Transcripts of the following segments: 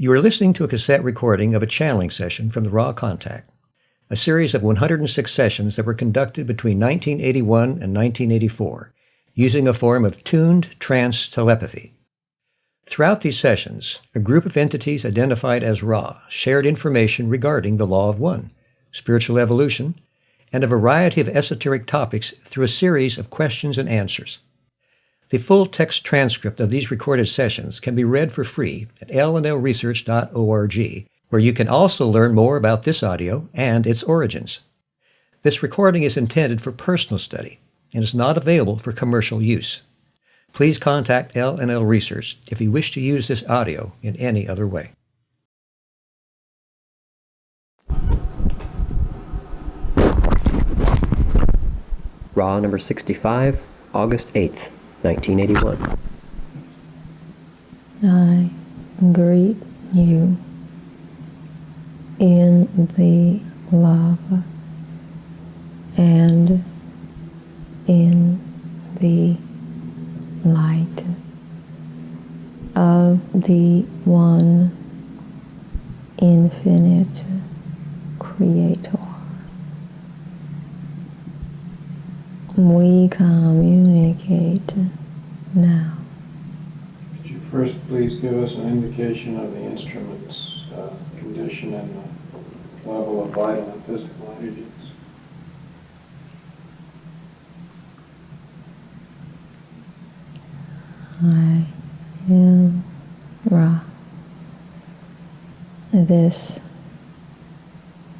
You are listening to a cassette recording of a channeling session from the Raw Contact, a series of 106 sessions that were conducted between 1981 and 1984, using a form of tuned trance telepathy. Throughout these sessions, a group of entities identified as Ra shared information regarding the Law of One, spiritual evolution, and a variety of esoteric topics through a series of questions and answers. The full text transcript of these recorded sessions can be read for free at lnlresearch.org, where you can also learn more about this audio and its origins. This recording is intended for personal study and is not available for commercial use. Please contact LNL Research if you wish to use this audio in any other way. Raw number 65, August 8th, 1981. I greet you in the lava and in the light of the one infinite Creator. We communicate now. Could you first please give us an indication of the instrument's condition and the level of vital and physical energies? I am Ra. This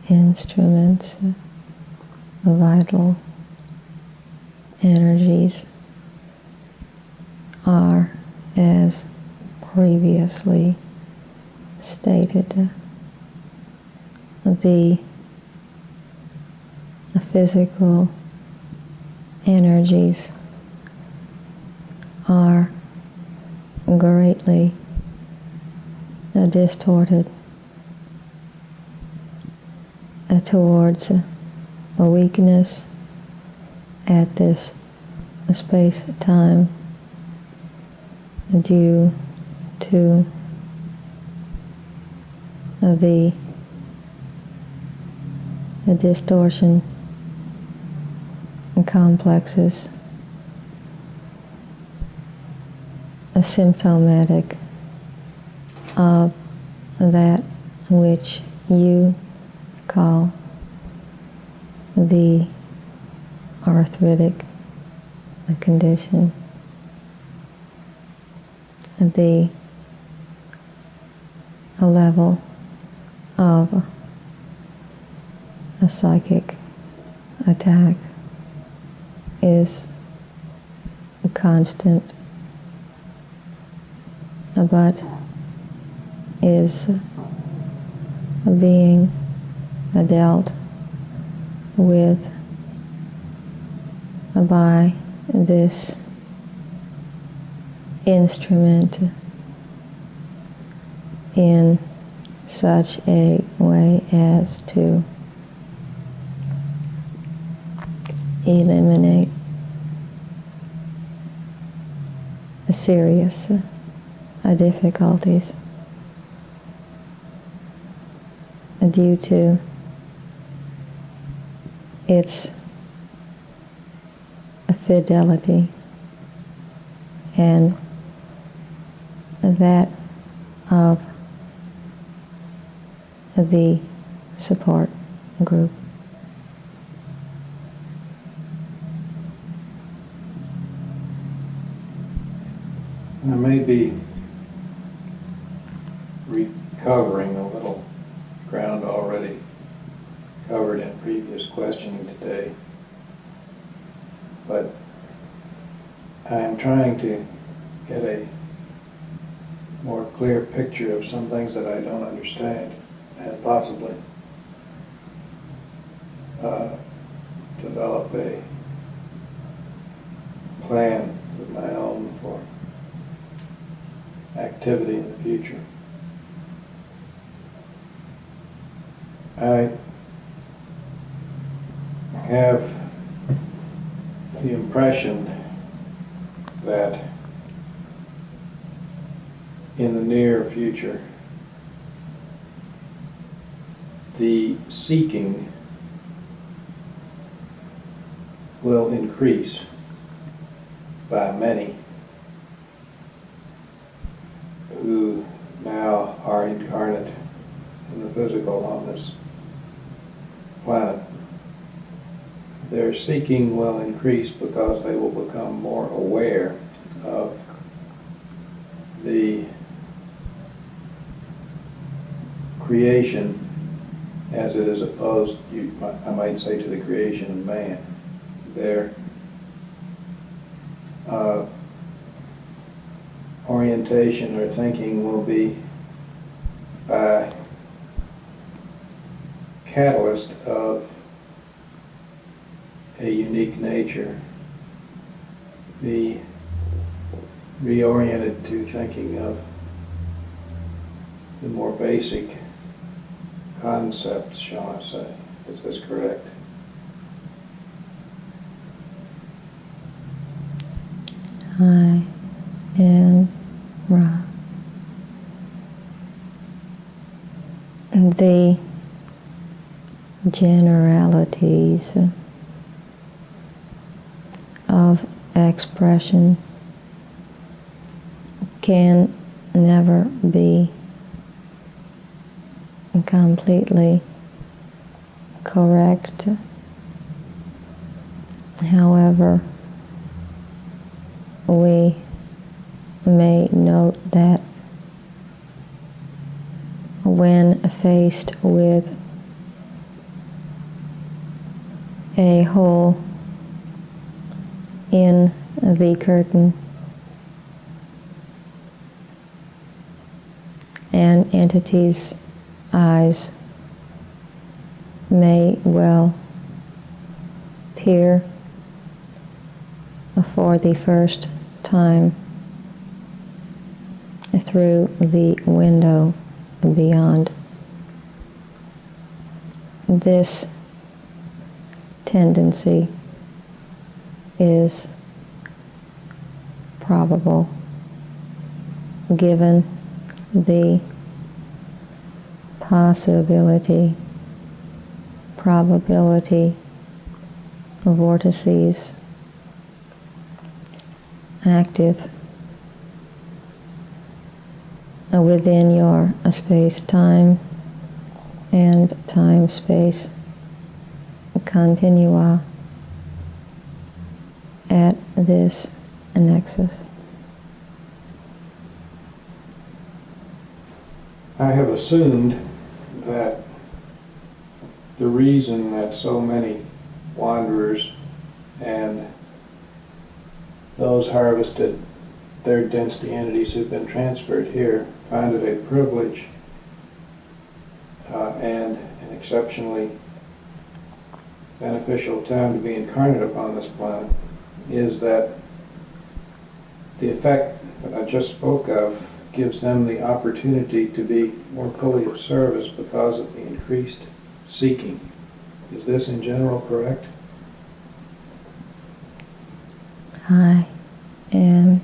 instrument's vital energies are, as previously stated, the physical energies are greatly distorted towards a weakness at this space-time due to the distortion complexes symptomatic of that which you call the arthritic condition, the level of a psychic attack is constant, but is being dealt with by this instrument in such a way as to eliminate serious difficulties due to its fidelity and that of the support group. I may be recovering a little ground already covered in previous questioning today, but I am trying to get a more clear picture of some things that I don't understand, and possibly develop a plan of my own for activity in the future. I have the impression that in the near future the seeking will increase by many who now are incarnate in the physical on this planet. Their seeking will increase because they will become more aware of the creation as it is opposed, I might say, to the creation of man. Their orientation or thinking will be by catalyst of a unique nature, be reoriented to thinking of the more basic concepts, shall I say. Is this correct? I am Ra. The generalities of expression can never be completely correct. However, we may note that when faced with a hole in the curtain, an entity's eyes may well peer for the first time through the window beyond. This tendency is probable given the probability of vortices active within your space-time and time-space continua at this nexus. I have assumed that the reason that so many wanderers and those harvested third density entities who've been transferred here find it a privilege and an exceptionally beneficial time to be incarnate upon this planet is that the effect that I just spoke of gives them the opportunity to be more fully of service because of the increased seeking. Is this in general correct? I am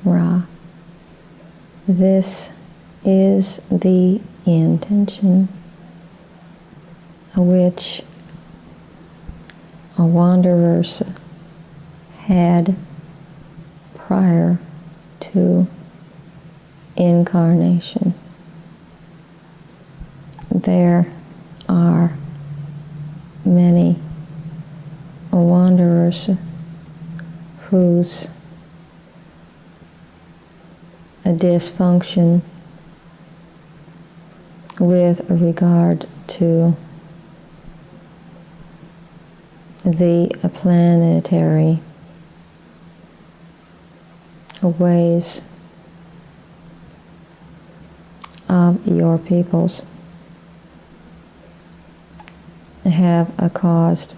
Ra. This is the intention which wanderers had prior to incarnation. There are many wanderers whose dysfunction with regard to the planetary ways of your peoples have caused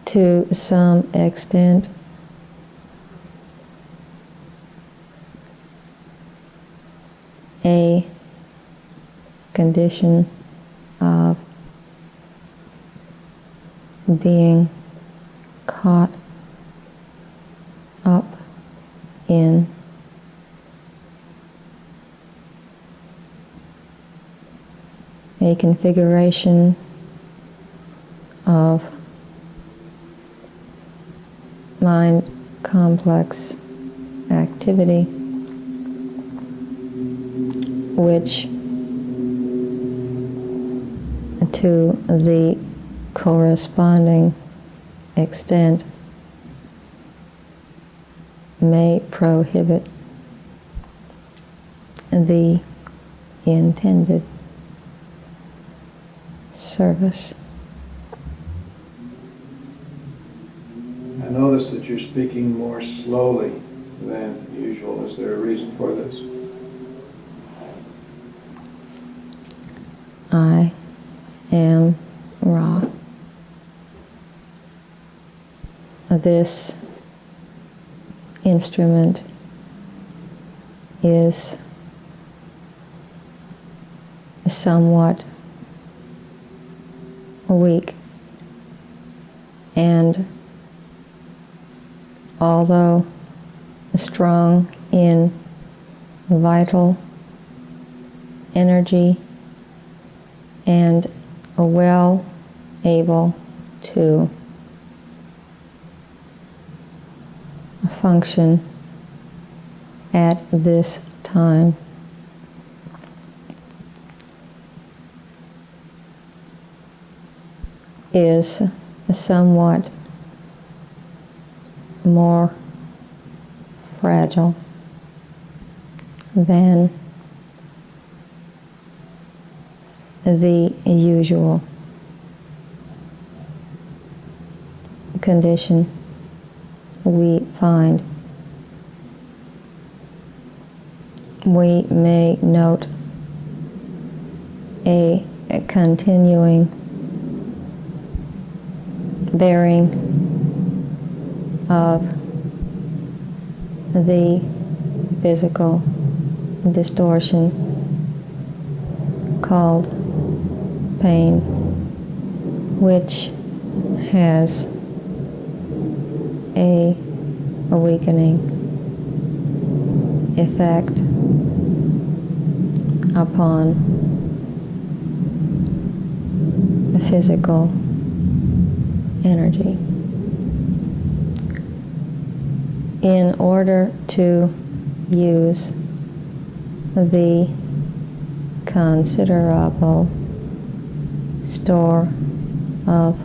to some extent a condition of being caught up in a configuration of mind complex activity which to the corresponding extent may prohibit the intended service. I notice that you're speaking more slowly than usual. Is there a reason for this? I am Ra. This instrument is somewhat weak, and although strong in vital energy and well able to function at this time, is somewhat more fragile than the usual condition we find. We may note a continuing bearing of the physical distortion called pain, which has a weakening effect upon physical energy. In order to use the considerable store of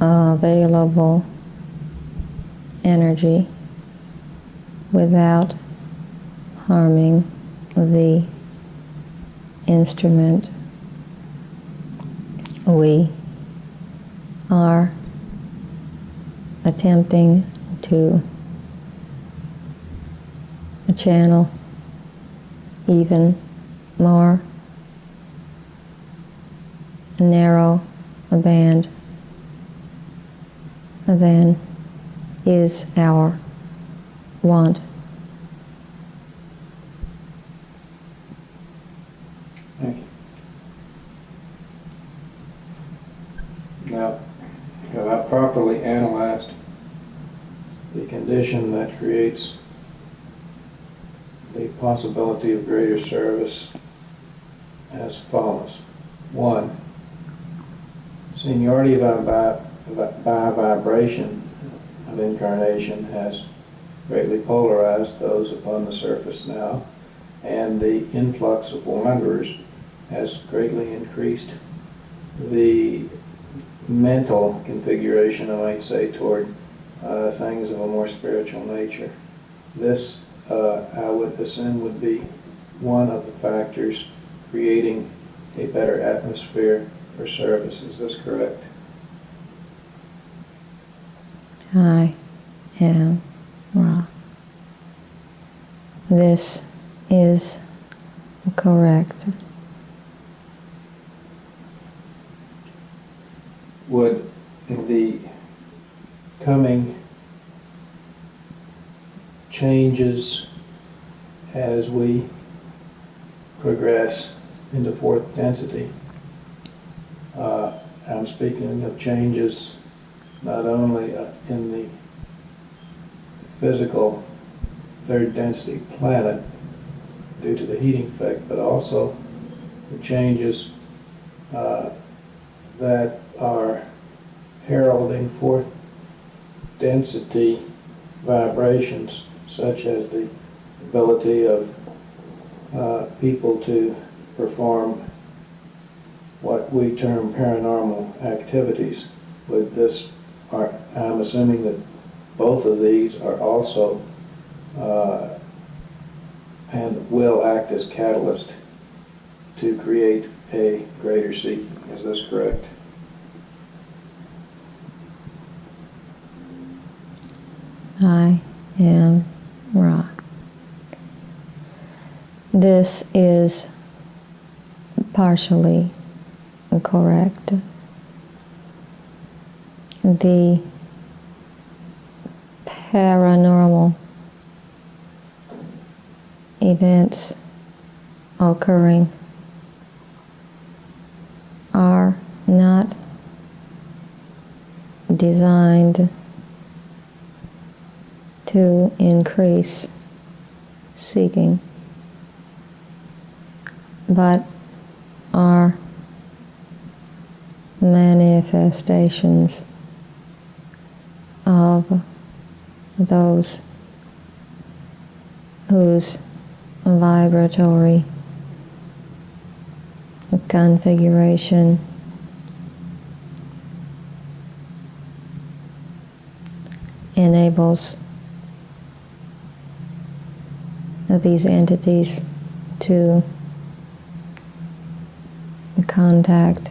available energy without harming the instrument, we are attempting to channel even more narrow a band than is our want. Thank you. Now, have I properly analyzed the condition that creates the possibility of greater service as follows? 1, seniority by vibration of incarnation has greatly polarized those upon the surface now, and the influx of wanderers has greatly increased the mental configuration, I might say, toward things of a more spiritual nature. This, I would assume, would be one of the factors creating a better atmosphere for service. Is this correct? I am Ra. This is correct. Would the coming changes as we progress into fourth density, I'm speaking of changes not only in the physical third density planet due to the heating effect, but also the changes that are heralding forth density vibrations, such as the ability of people to perform what we term paranormal activities. With this, I'm assuming that both of these are also and will act as catalyst to create a greater seeking. Is this correct? I am Ra. This is partially correct. The paranormal events occurring are not designed to increase seeking, but are manifestations of those whose vibratory configuration enables these entities to contact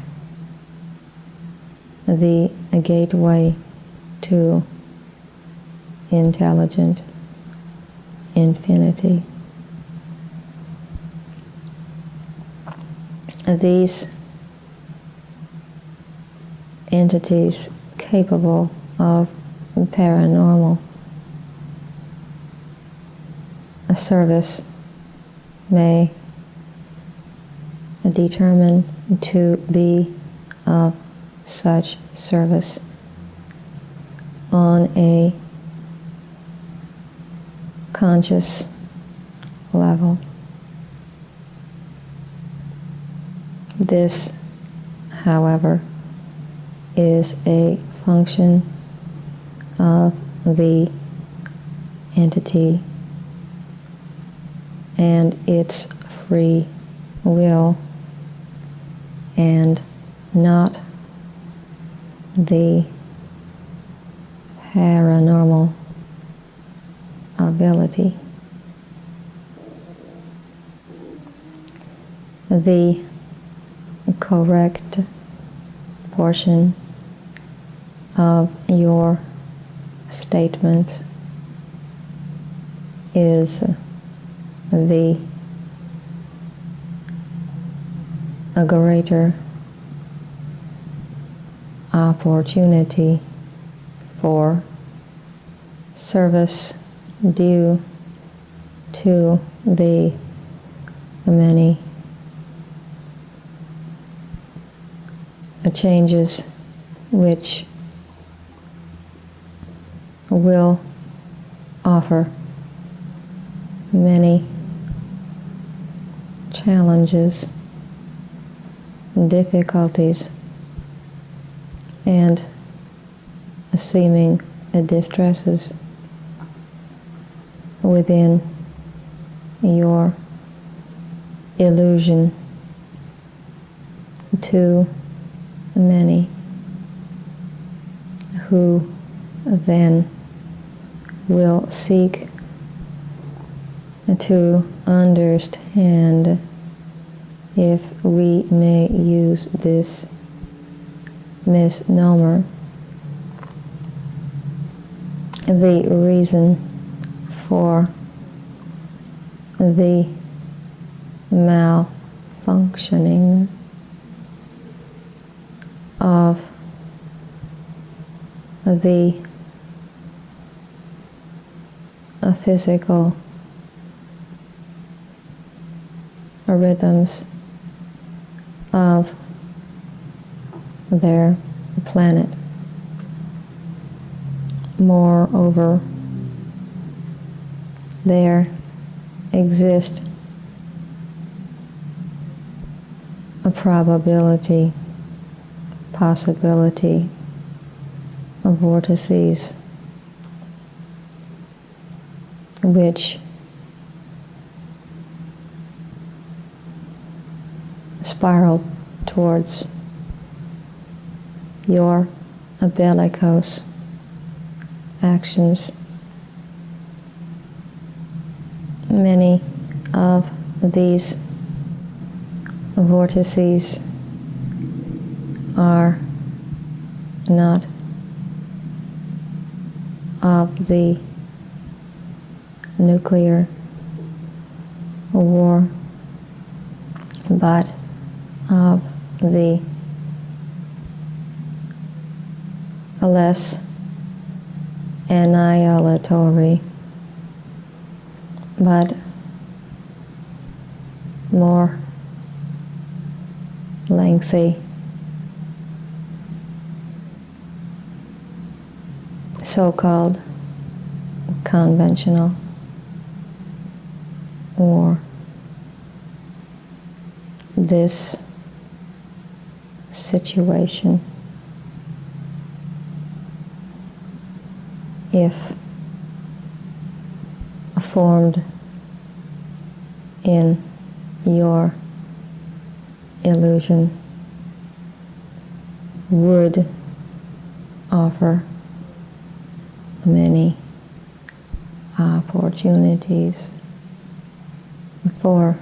the gateway to intelligent infinity. These entities capable of paranormal service may determine to be of such service on a conscious level. This, however, is a function of the entity and its free will, and not the paranormal ability. The correct portion of your statement is the greater opportunity for service due to the many changes which will offer many challenges, difficulties, and seeming distresses within your illusion to many who then will seek to understand, if we may use this misnomer, the reason for the malfunctioning of the physical rhythms of their planet. Moreover, there exist a probability, possibility of vortices which spiral towards your bellicose actions. Many of these vortices are not of the nuclear war, but of the less annihilatory but more lengthy so-called conventional war. This situation, if formed in your illusion, would offer many opportunities for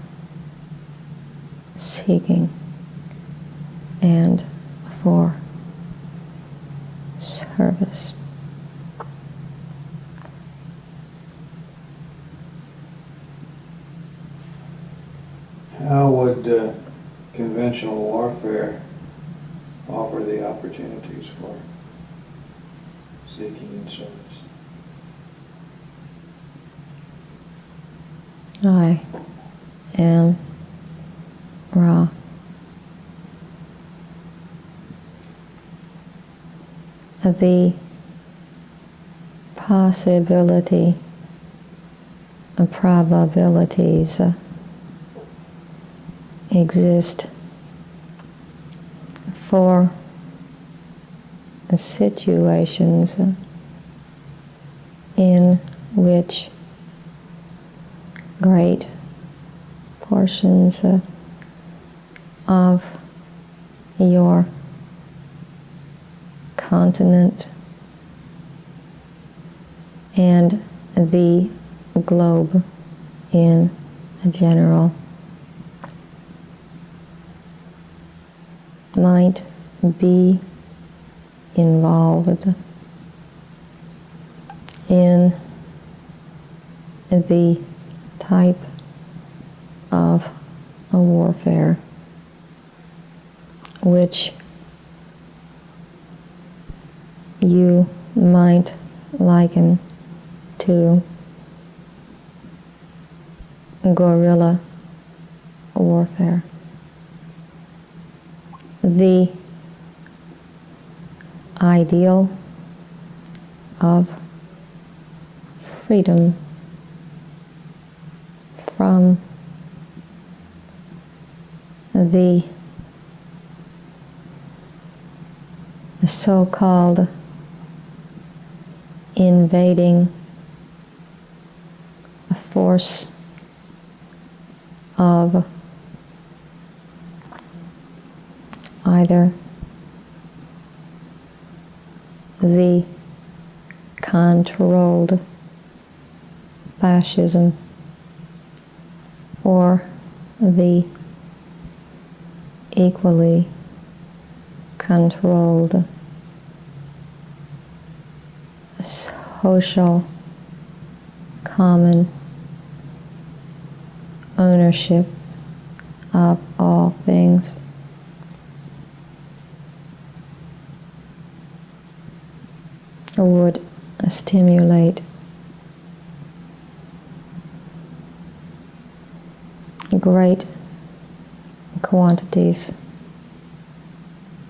seeking and for service. How would conventional warfare offer the opportunities for seeking and service? I am Ra. The possibility of probabilities exist for situations in which great portions of your continent and the globe in general might be involved in the type of a warfare which you might liken to guerrilla warfare. The ideal of freedom from the so-called invading force of either the controlled fascism or the equally controlled social common ownership of all things. Would stimulate great quantities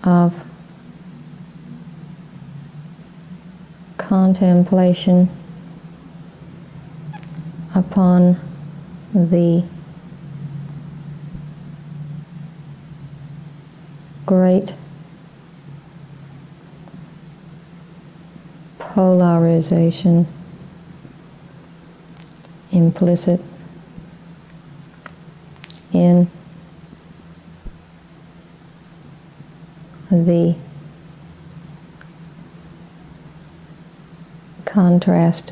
of contemplation upon the great polarization implicit in the contrast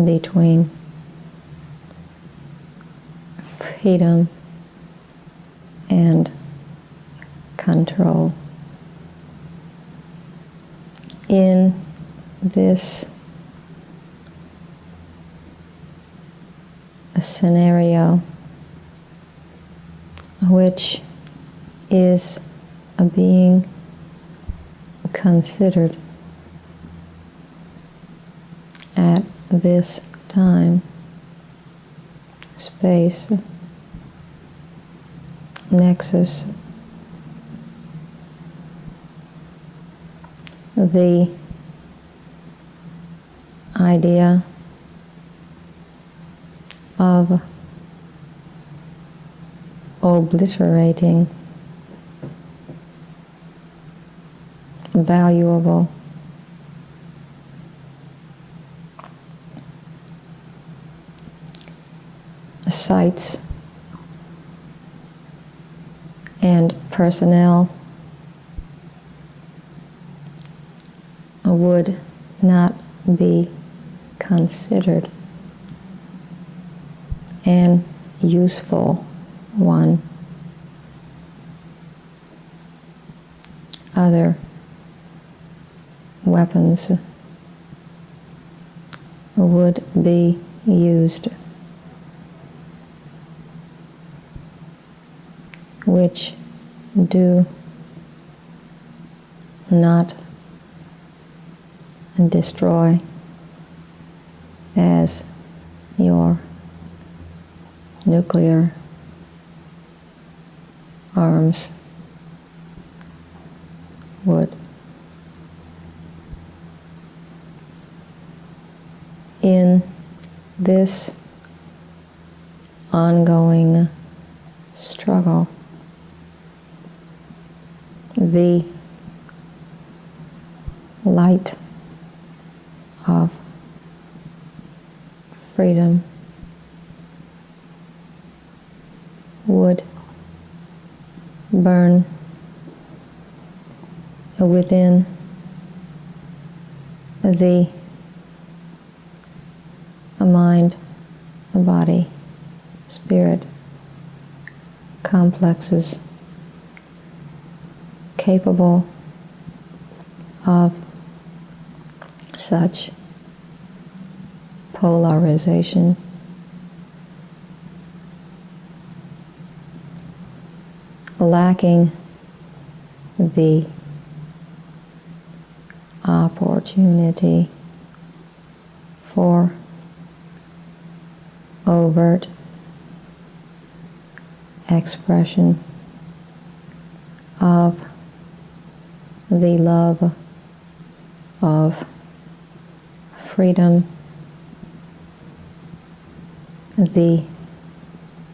between freedom and control. In this scenario, which is being considered at this time, space, nexus, the idea of obliterating valuable sites and personnel would not be considered an useful one. Other weapons would be used, which do not destroy as your nuclear arms would. In this ongoing struggle, the light of freedom would burn within the mind, body, spirit complexes capable of such polarization. Lacking the opportunity for overt expression of the love of freedom, the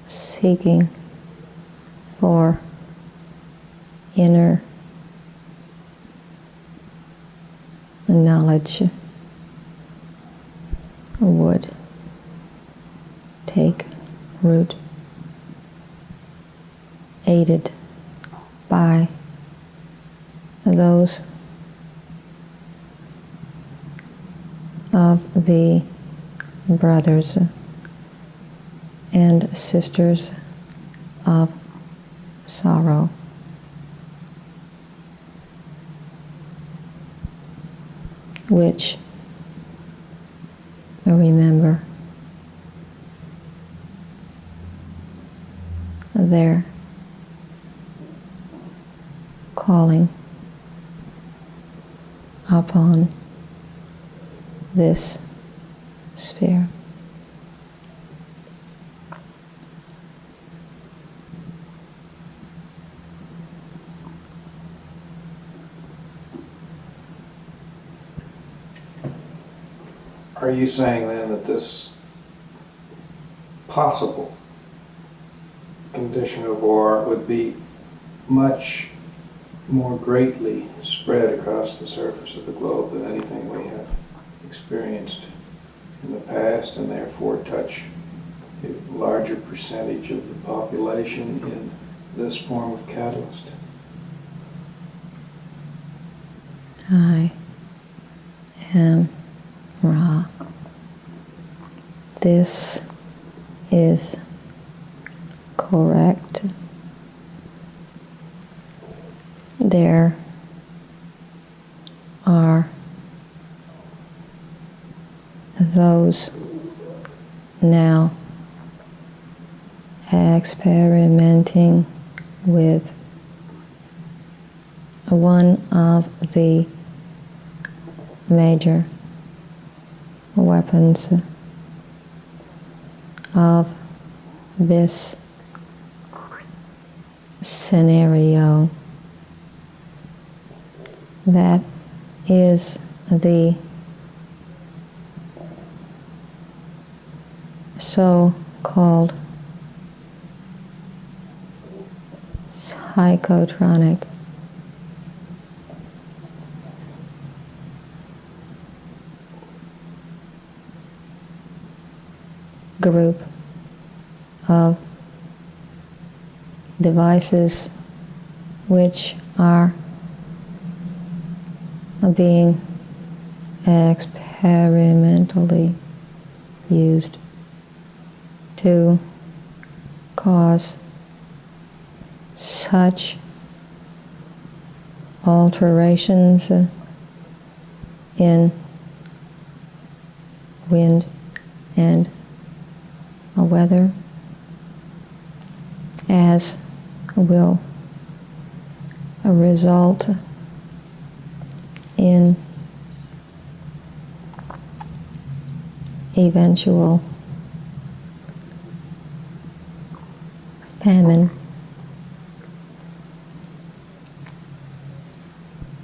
seeking for inner knowledge would take root, aided by those of the brothers and sisters of sorrow. Which remember their calling upon this sphere. Are you saying then that this possible condition of war would be much more greatly spread across the surface of the globe than anything we have experienced in the past, and therefore touch a larger percentage of the population in this form of catalyst. I am Ra. This is correct. There are those now experimenting with one of the major weapons of this scenario, that is the so-called Psychotronic group of devices which are being experimentally used to cause such alterations in wind and weather as will result in eventual famine.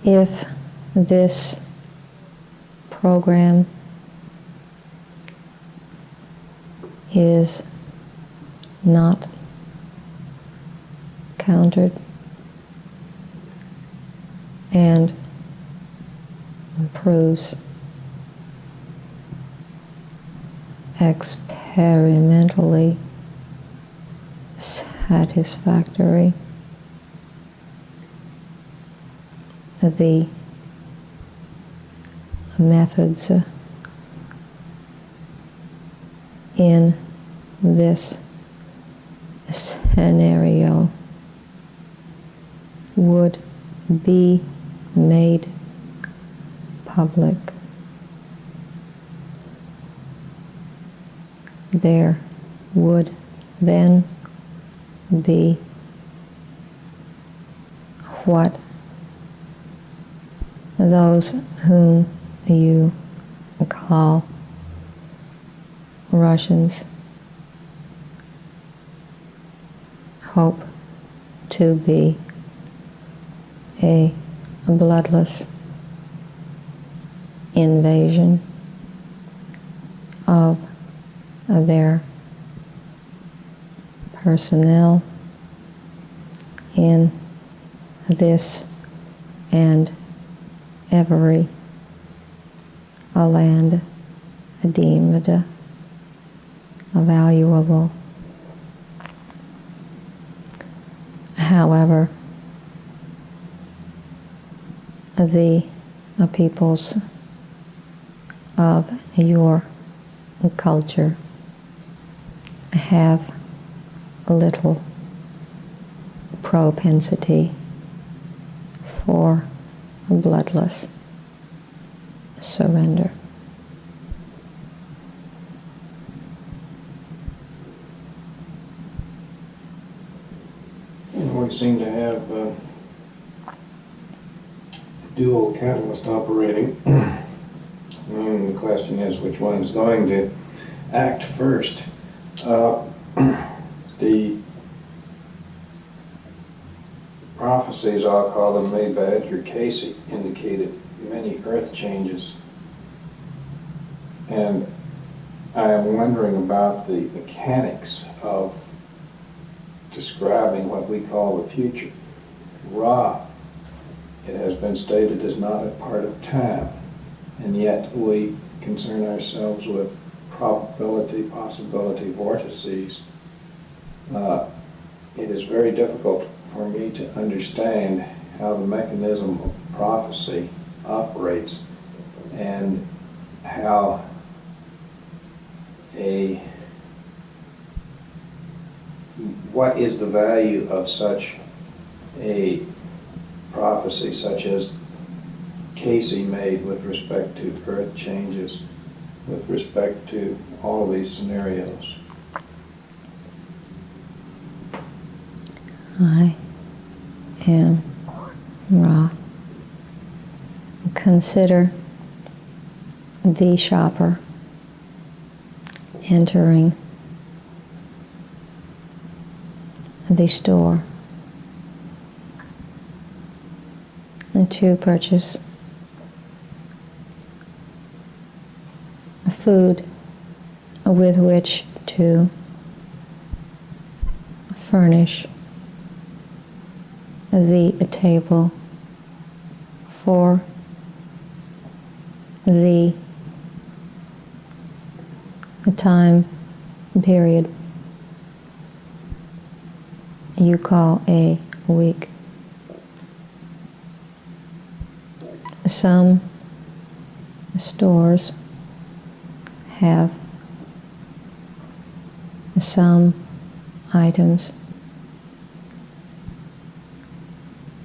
If this program is not countered and proves experimentally satisfactory, the methods in this scenario would be made public. There would then be what those whom you call Russians hope to be a bloodless invasion of their personnel in this and every land deemed valuable. However, the peoples of your culture have little propensity for bloodless surrender. We seem to have dual catalyst operating. And the question is, which one is going to act first? The prophecies, I'll call them, made by Edgar Cayce indicated many earth changes. And I am wondering about the mechanics of describing what we call the future. Ra it has been stated, is not a part of time, and yet we concern ourselves with probability, possibility vortices. It is very difficult for me to understand how the mechanism of prophecy operates and how what is the value of such a prophecy such as Casey made with respect to earth changes, with respect to all of these scenarios. I am Ra. Consider the shopper entering the store and to purchase food with which to furnish the table for the time period you call a week. Some stores have some items,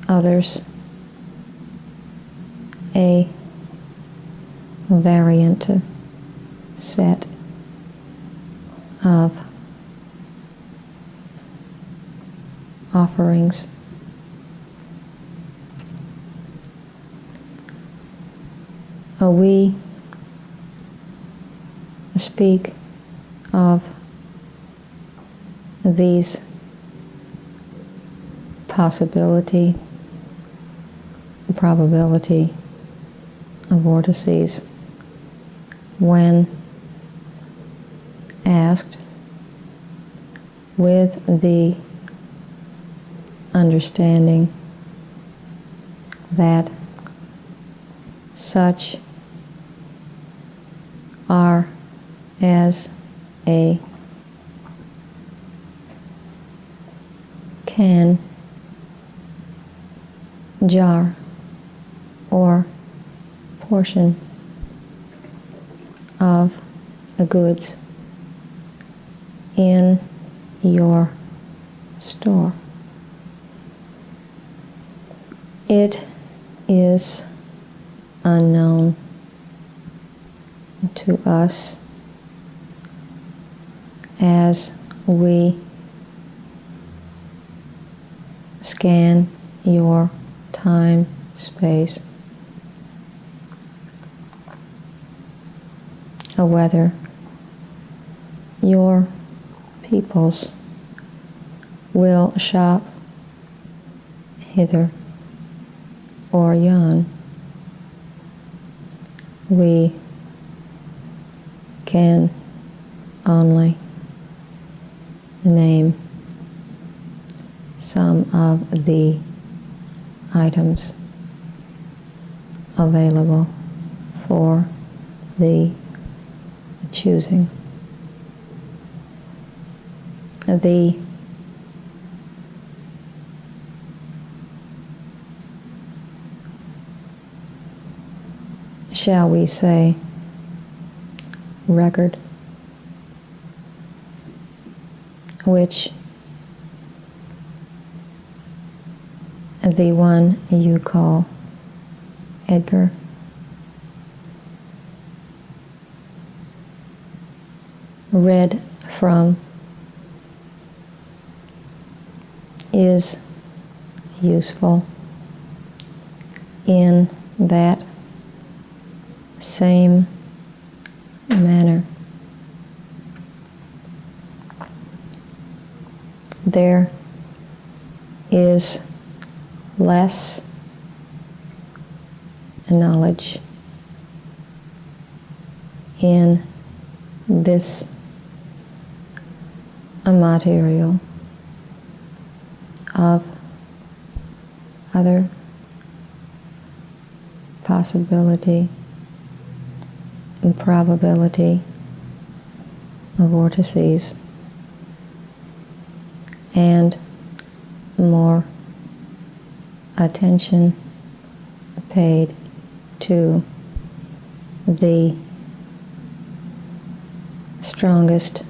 others a variant set of offerings. We speak of these possibility, probability of vortices when asked with the understanding that such are as a can, jar, or portion of the goods in your store. It is unknown to us as we scan your time, space, or whether your peoples will shop hither or yon. We can only name some of the items available for the choosing. The shall we say record, which the one you call Edgar read from is useful in that same manner. There is less knowledge in this material of other possibility and probability of vortices, and more attention paid to the strongest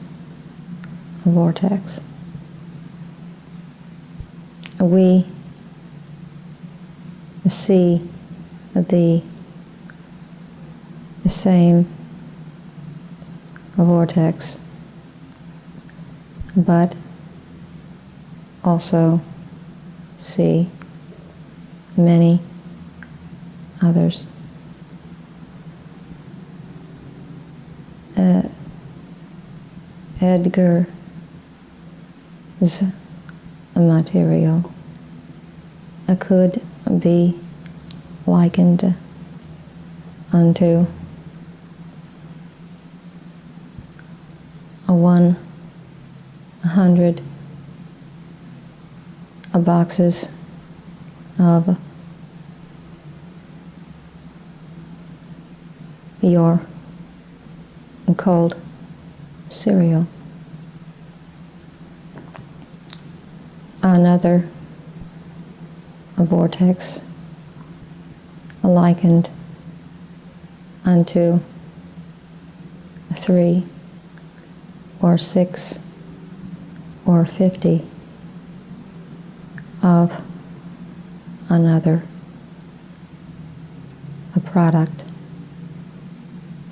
vortex. We see the same vortex, but also see many others. Edgar's material could be likened unto 100 boxes of your cold cereal. Another vortex likened unto 3 or 6 or 50 of another a product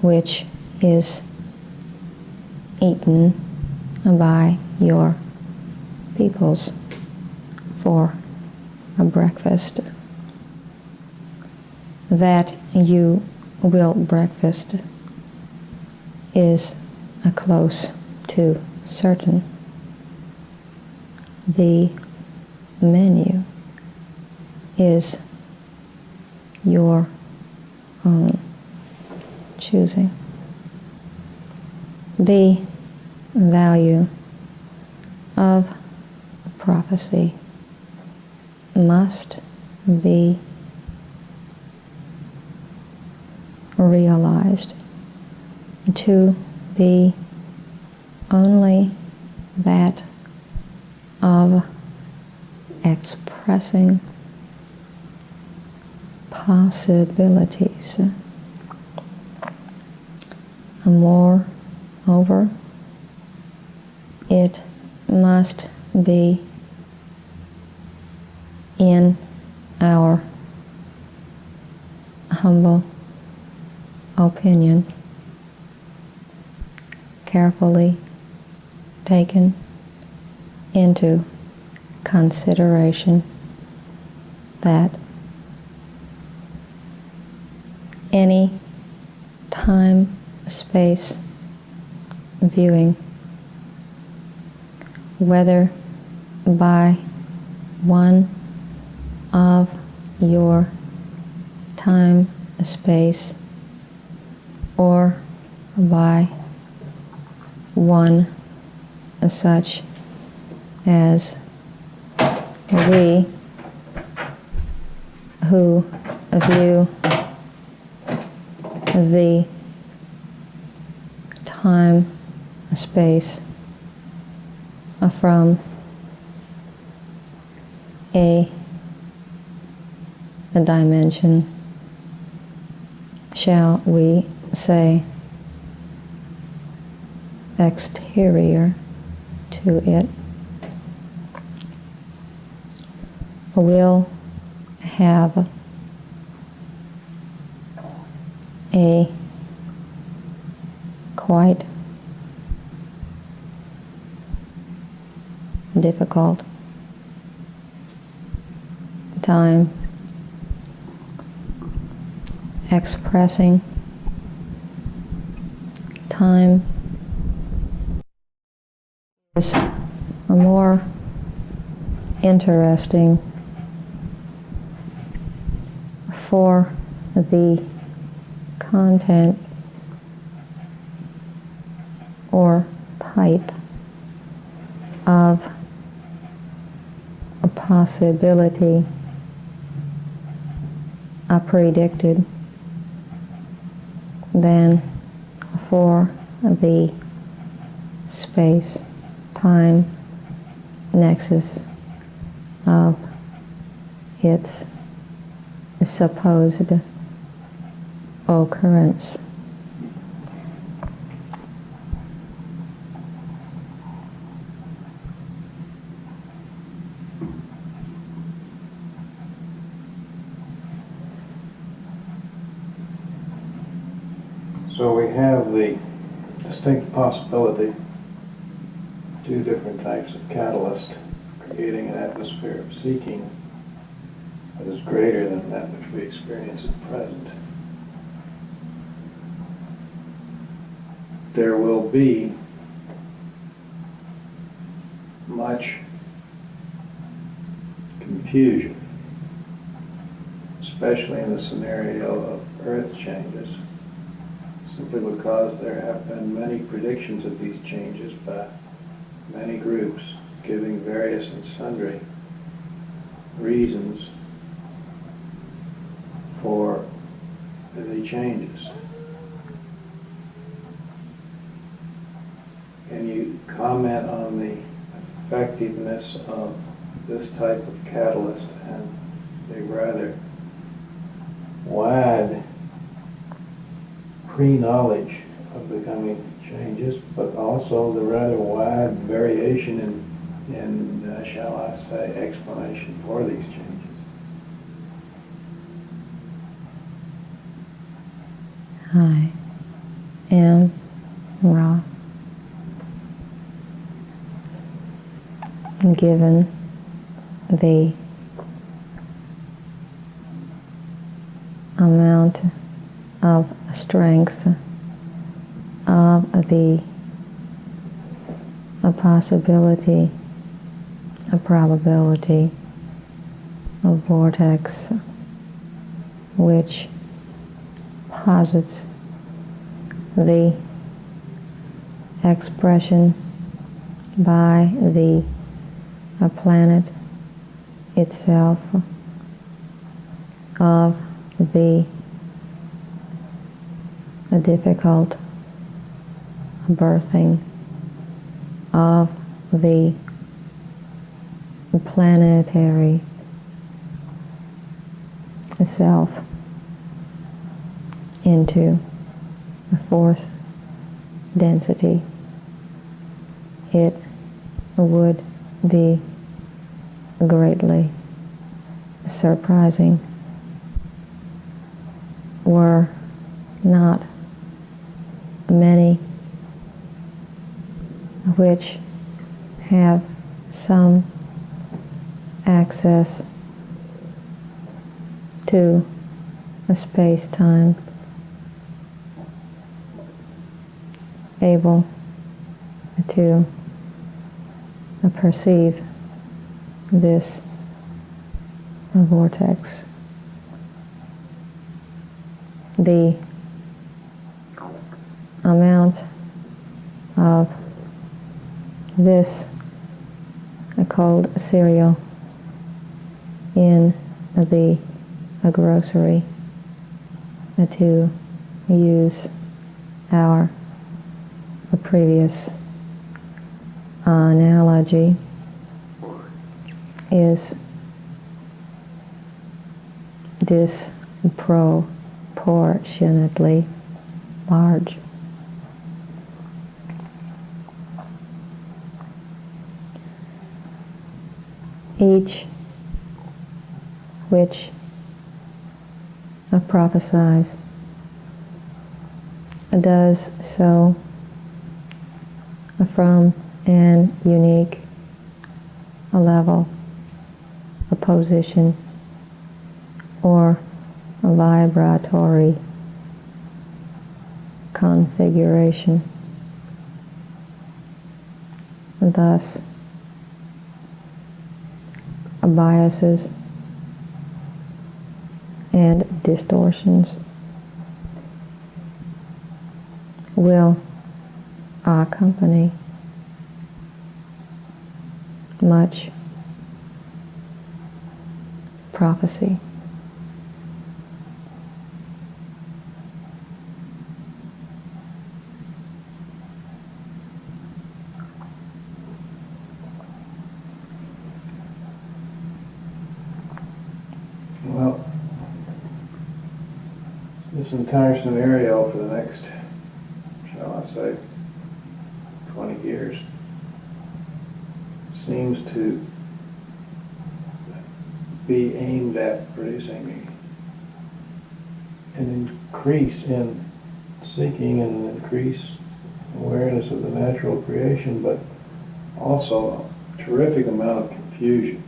which is eaten by your peoples for a breakfast. That you will breakfast is close to certain. The menu is your own choosing. The value of prophecy must be realized to be only that of expressing possibilities. Moreover, it must be, in our humble opinion, carefully taken into consideration that any time-space viewing, whether by one of your time-space or by one such as we who view the time-space from a dimension, shall we say, exterior to it, will have a quite difficult time expressing time is more interesting for the content or type of a possibility are predicted than for the space-time nexus of its supposed occurrence. So we have the distinct possibility, two different types of catalyst creating an atmosphere of seeking that is greater than that which we experience at present. There will be much confusion, especially in the scenario of earth changes, simply because there have been many predictions of these changes by many groups giving various and sundry reasons for the changes. Can you comment on the effectiveness of this type of catalyst and the rather wide pre-knowledge of the coming changes, but also the rather wide variation in shall I say, explanation for these changes? I am Ra. Given the amount of strength of the possibility, a probability, a vortex which posits the expression by the planet itself of the difficult birthing of the planetary self into the fourth density. It would be greatly surprising were not many which have some access to a space-time able to perceive this vortex. The amount of this cold cereal in the grocery, to use our previous analogy, is disproportionately large. Each which prophesies does so from an unique level, a position, or a vibratory configuration. Thus, biases and distortions will accompany much prophecy. this entire scenario for the next, shall I say, 20 years seems to be aimed at producing an increase in seeking and an increase in awareness of the natural creation, but also a terrific amount of confusion.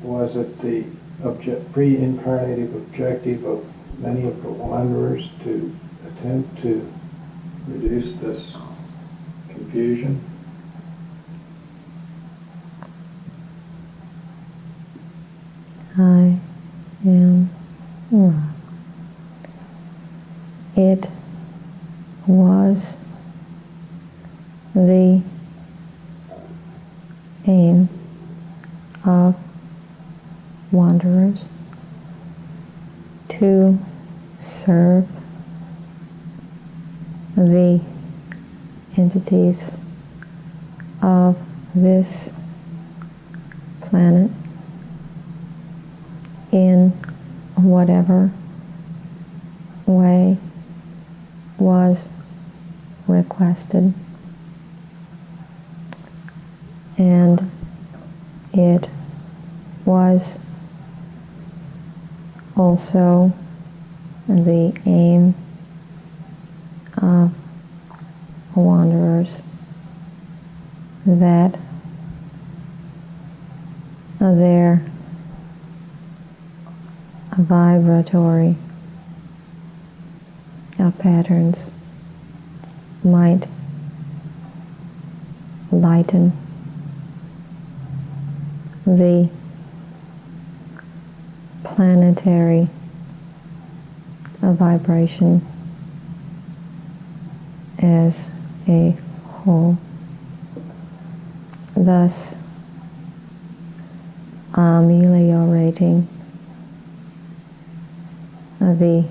Was it the pre-incarnative objective of many of the wanderers to attempt to reduce this confusion? I am wrong. It was the aim of wanderers to serve the entities of this planet in whatever way was requested. And it was also the aim of wanderers that their vibratory patterns might lighten the planetary vibration as a whole, thus ameliorating the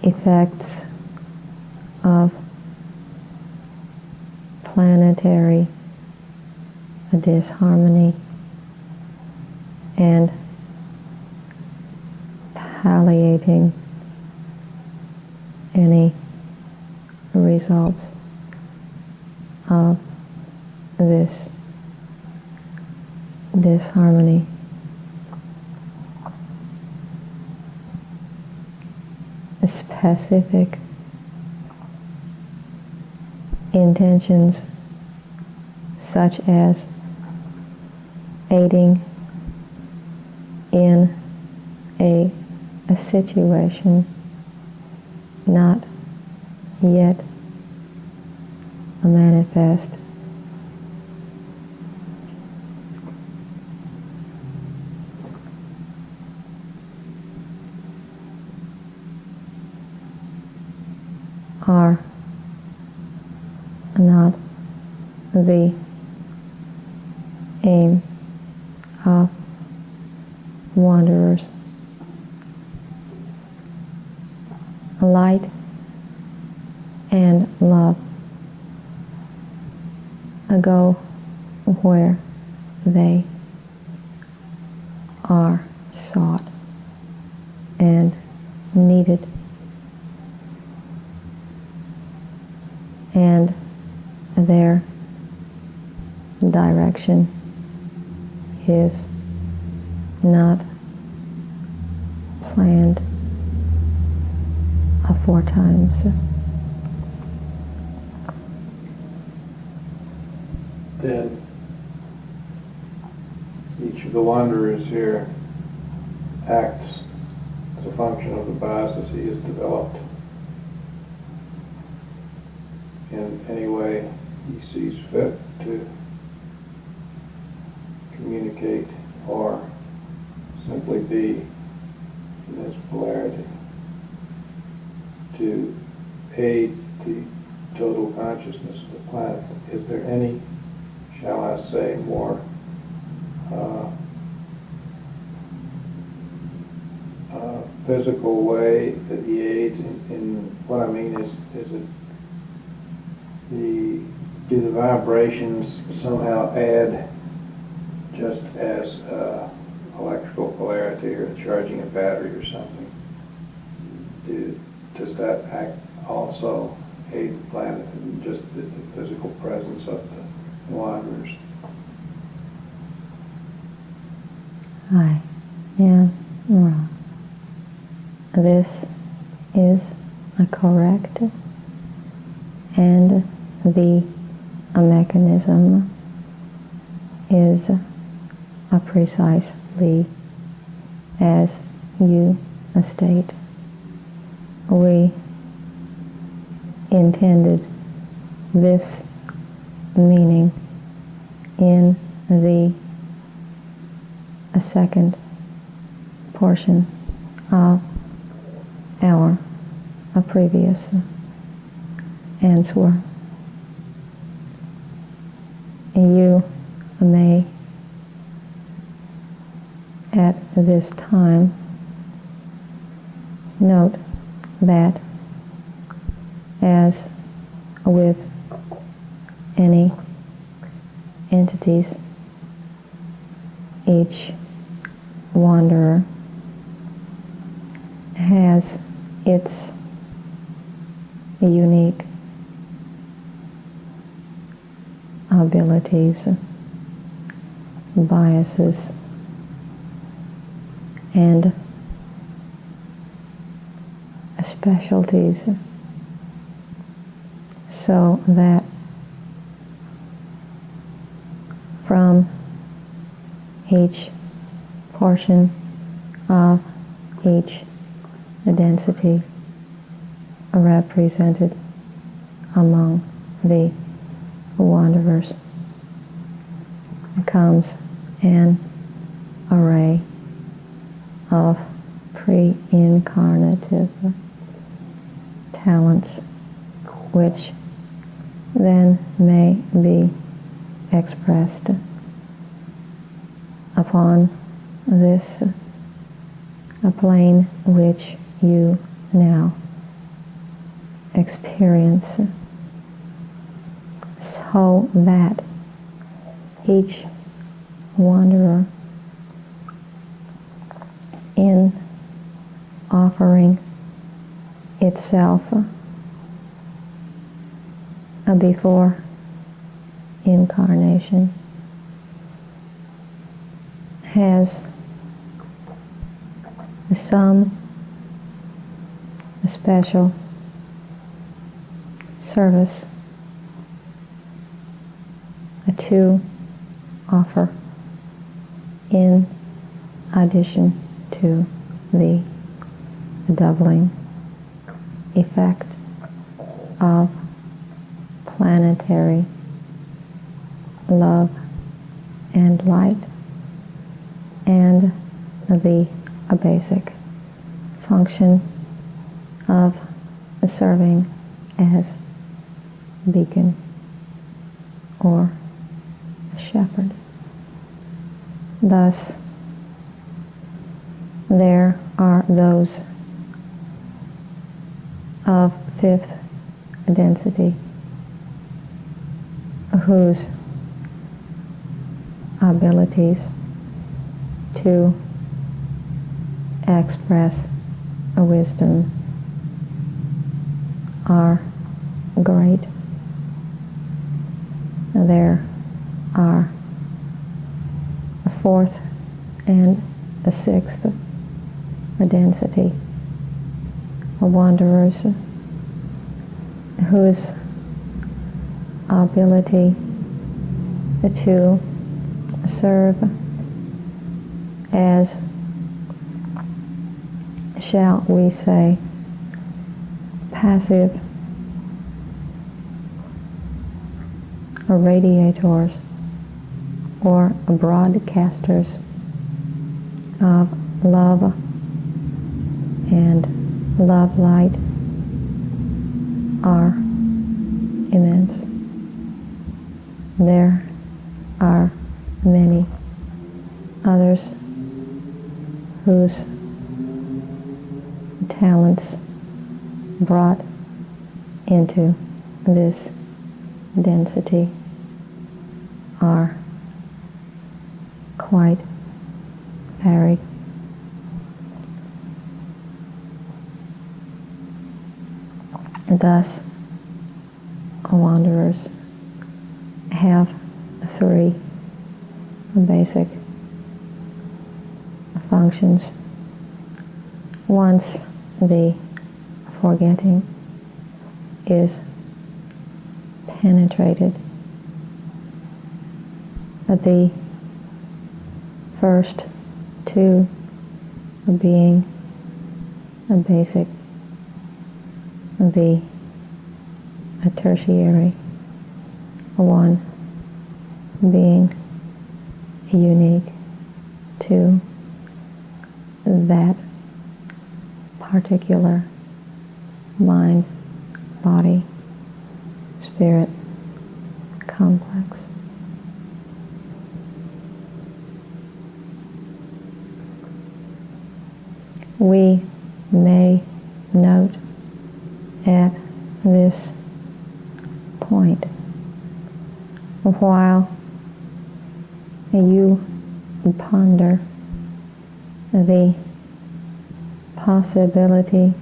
effects of planetary disharmony and palliating any results of this disharmony. Specific intentions such as aiding in a situation not yet manifest, are not the aim of wanderers. Light and love go where they are sought and needed, and their direction is not planned aforetimes. Then each of the wanderers here acts as a function of the biases he has developed in any way he sees fit to communicate or simply be in his polarity to aid the total consciousness of the planet. Is there any, shall I say, more physical way that he aids in what I mean is it do the vibrations somehow add just as electrical polarity or charging a battery or something. Does that act also aid the planet in just the physical presence of the wanderers? I am wrong. This is a correct, and the mechanism is precisely as you state. We intended this meaning in the second portion of our previous answer. You may at this time note that, as with any entities, each wanderer has its unique abilities, biases, and specialties, so that from each portion of each density represented among the wanderers comes an array of pre-incarnative talents, which then may be expressed upon this plane which you now experience, so that each wanderer, in offering itself before incarnation, has some special service to offer in addition to the doubling effect of planetary love and light, and the basic function of serving as beacon or a shepherd. Thus, there are those of fifth density whose abilities to express a wisdom are great. There are a fourth and a sixth density of wanderers whose ability to serve as, shall we say, passive radiators or broadcasters of love and love light are immense. There are many others whose talents brought into this density are quite varied. Thus, wanderers have three basic functions. Once the forgetting is penetrated, the first two being a basic, the tertiary one being unique to that particular mind, body, spirit complex. We may note at this point, while you ponder the possibility,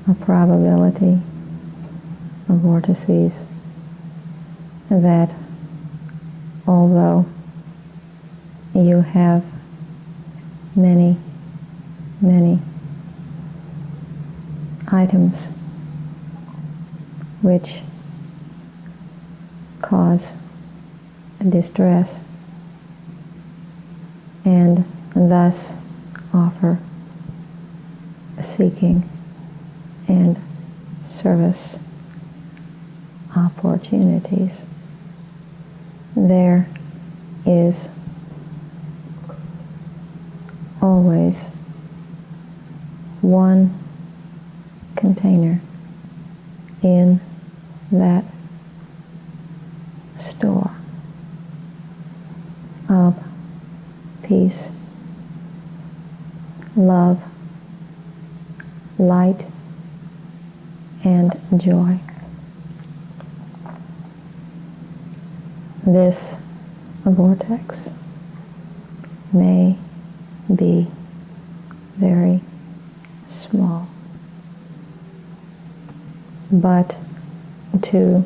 a probability of vortices, that although you have many items which cause distress and thus offer seeking and service opportunities, there is always one container in that store of peace, love, light, and joy. This vortex may be very small, but to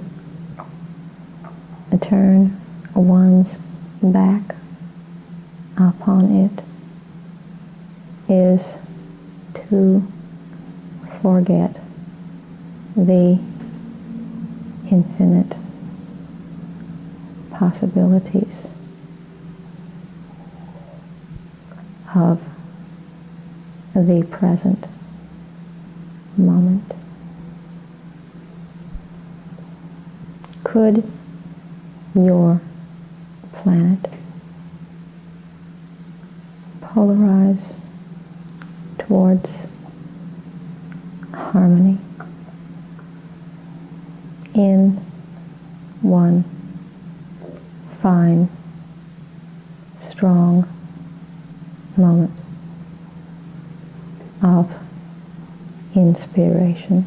turn one's back upon it is to forget the infinite possibilities of the present moment. Could your planet polarize towards harmony in one fine, strong moment of inspiration?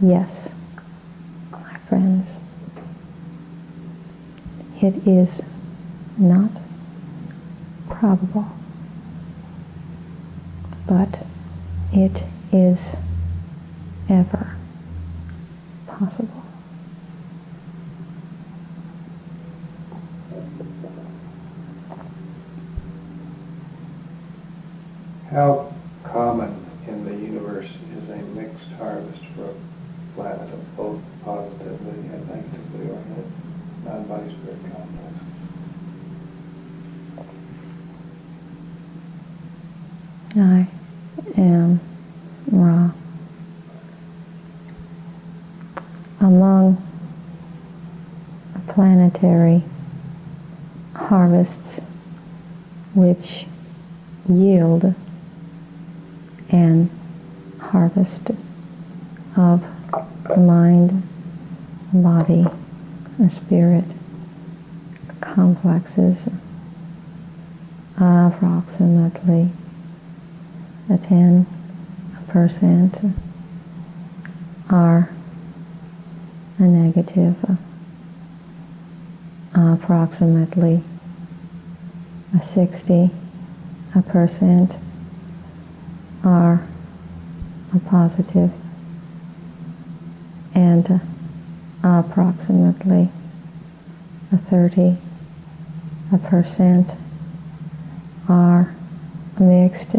Yes, my friends, it is not probable, but it is ever possible. How common in the universe is a mixed harvest for a planet of both positively and negatively oriented non-body spirit complex? I am Ra. Among planetary harvests which yield an harvest of mind, body, spirit complexes, approximately 10% are negative approximately 60% are positive, and approximately 30% are mixed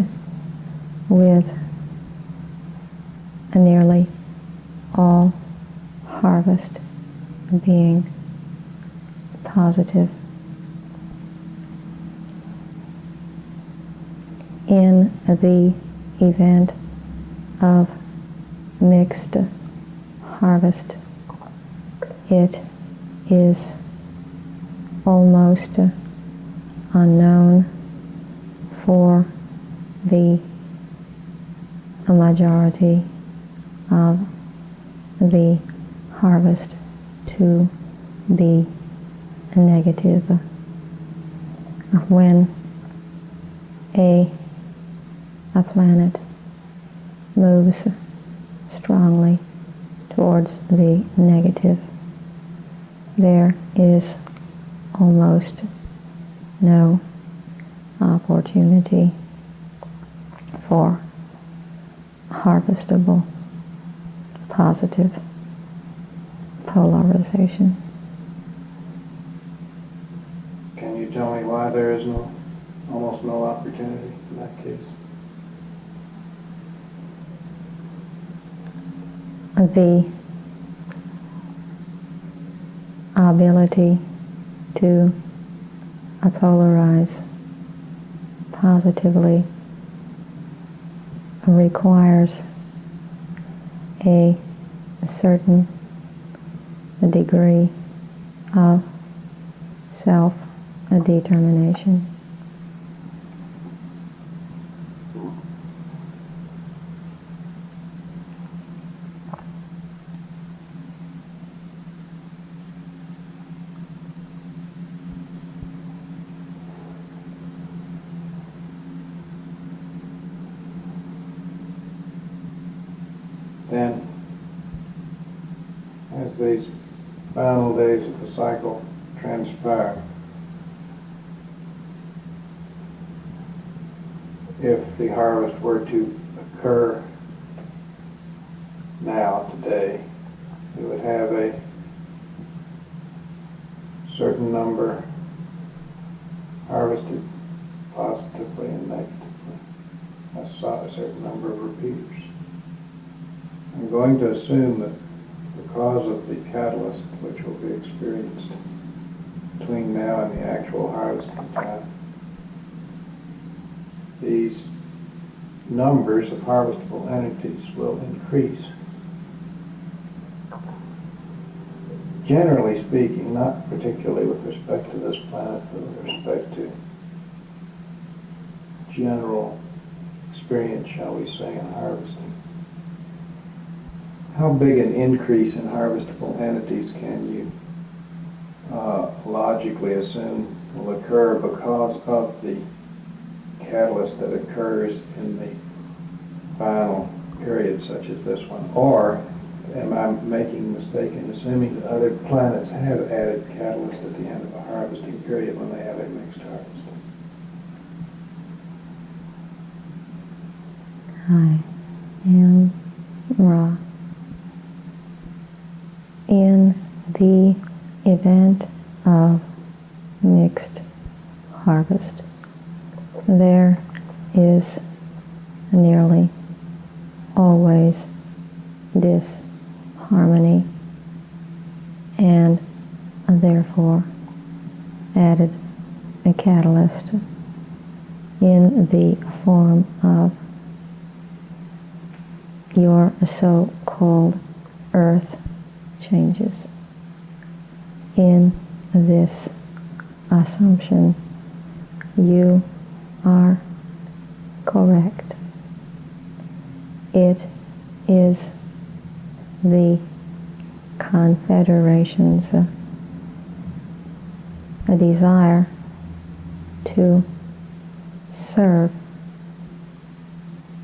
with nearly all harvest being positive. In the event of mixed harvest, it is almost unknown for the majority of the harvest to be negative. When a planet moves strongly towards the negative, there is almost no opportunity for harvestable positive polarization. Can you tell me why there is almost no opportunity in that case? The ability to polarize positively requires a certain degree of self-determination. Then, as these final days of the cycle transpire, if the harvest were to occur now, today, it would have a certain number harvested positively and negatively, a certain number of repeaters. I'm going to assume that because of the catalyst which will be experienced between now and the actual harvesting time, these numbers of harvestable entities will increase. Generally speaking, not particularly with respect to this planet, but with respect to general experience, shall we say, in harvesting. How big an increase in harvestable entities can you logically assume will occur because of the catalyst that occurs in the final period such as this one? Or am I making a mistake in assuming that other planets have added catalyst at the end of a harvesting period when they have a mixed harvest? I am Ra. In the event of mixed harvest, there is nearly always disharmony and therefore added a catalyst in the form of your so-called earth changes. In this assumption, you are correct. It is the Confederation's a desire to serve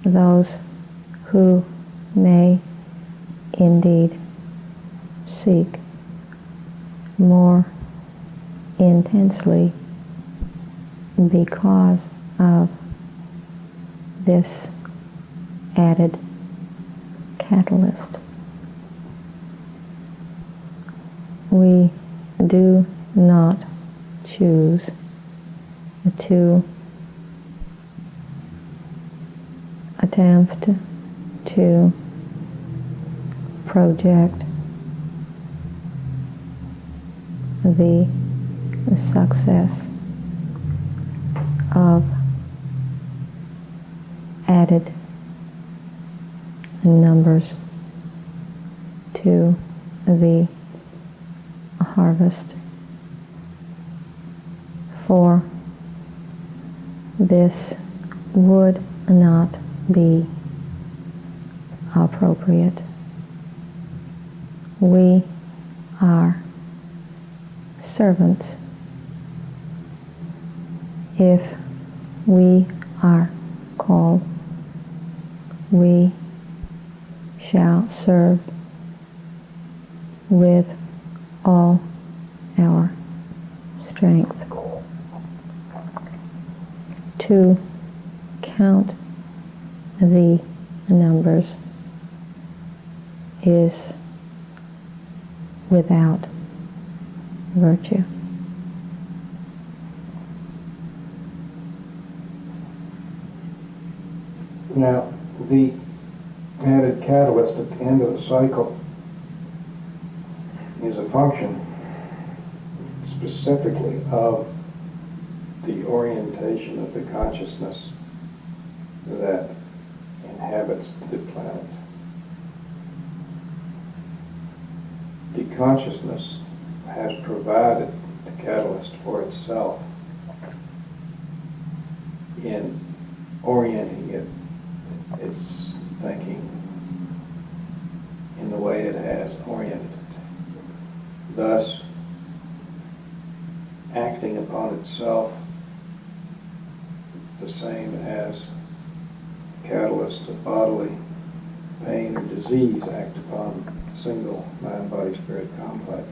those who may indeed seek more intensely because of this added catalyst. We do not choose to attempt to project the success of added numbers to the harvest, for this would not be appropriate. We are servants. If we are called, we shall serve with all our strength. To count the numbers is without virtue. Now, the added catalyst at the end of the cycle is a function specifically of the orientation of the consciousness that inhabits the planet. The consciousness has provided the catalyst for itself in orienting its thinking in the way it has oriented it, thus acting upon itself the same as catalyst of bodily pain or disease act upon the single mind-body-spirit complex.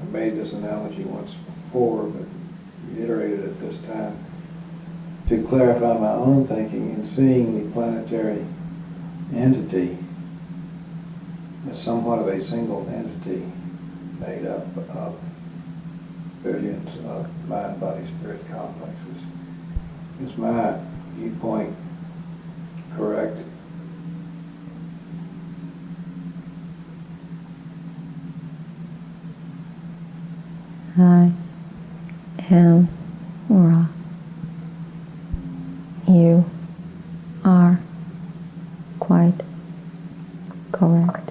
I made this analogy once before, but reiterated it this time to clarify my own thinking in seeing the planetary entity as somewhat of a single entity made up of billions of mind-body-spirit complexes. Is my viewpoint correct? I am Ra. You are quite correct.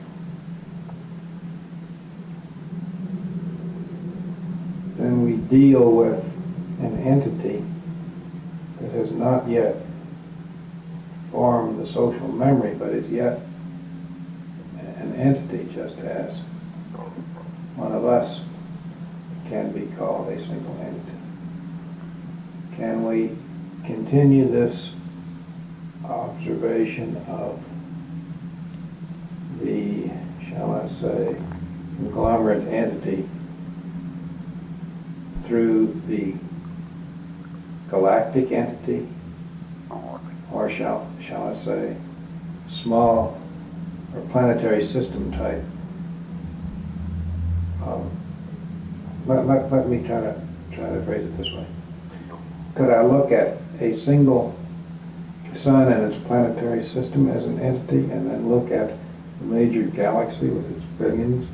Then we deal with an entity that has not yet formed the social memory, but is yet an entity, just as one of us can be called a single entity. Can we continue this observation of the, shall I say, conglomerate entity through the galactic entity, or shall I say, small or planetary system type? Let me try to phrase it this way. Could I look at a single sun and its planetary system as an entity, and then look at the major galaxy with its billions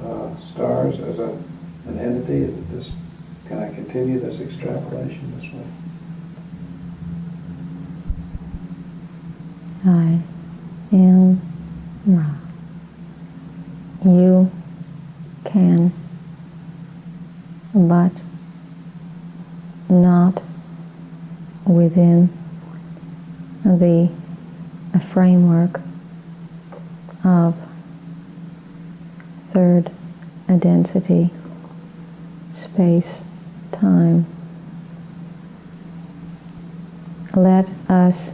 of stars as an entity? Is it this? Can I continue this extrapolation this way? I am Ra. You can, but not within the framework of third density, space, time. Let us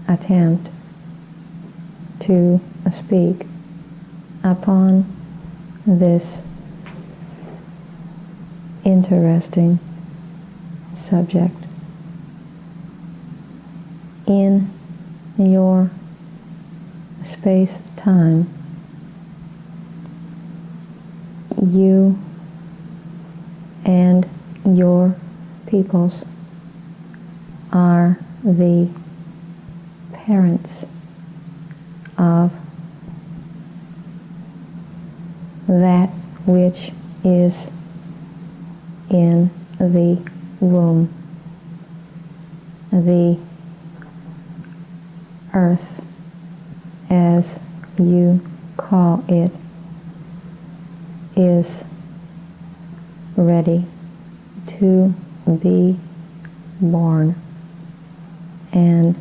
attempt to speak upon this interesting subject. In your space-time, you and your peoples are the parents of that which is in the womb, the earth, as you call it, is ready to be born, and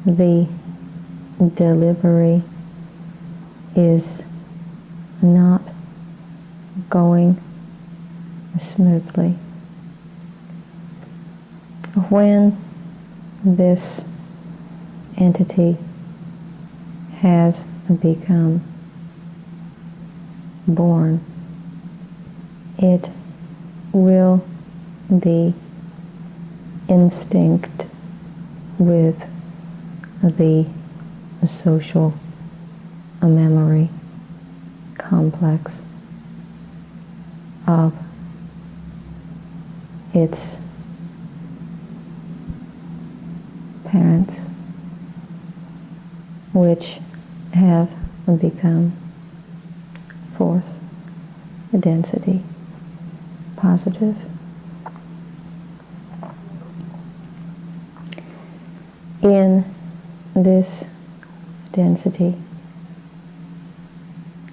the delivery is not going smoothly. When this entity has become born, it will be instinct with the social memory complex of its parents, which have become fourth density positive. In this density,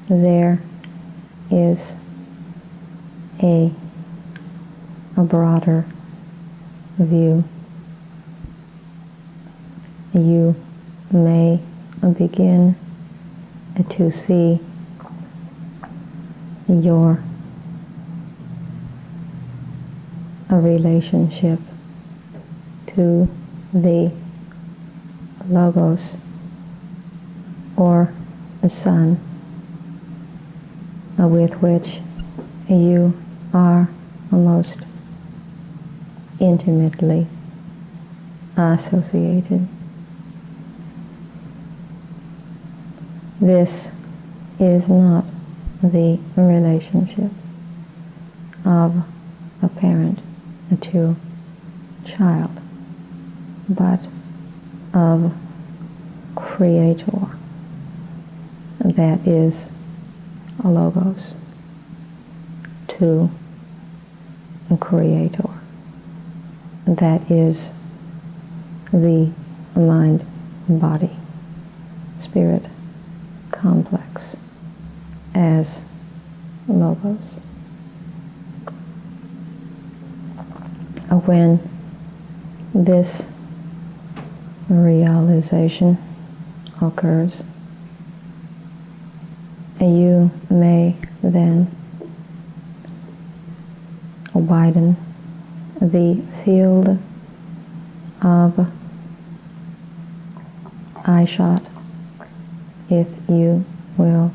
there is a broader view. You may begin to see your relationship to the logos or the sun with which you are most intimately associated. This is not the relationship of a parent to child, but of Creator, that is a logos, to Creator, that is the mind-body spirit complex as logos. When this realization occurs, you may then widen the field of eyeshot, if you will,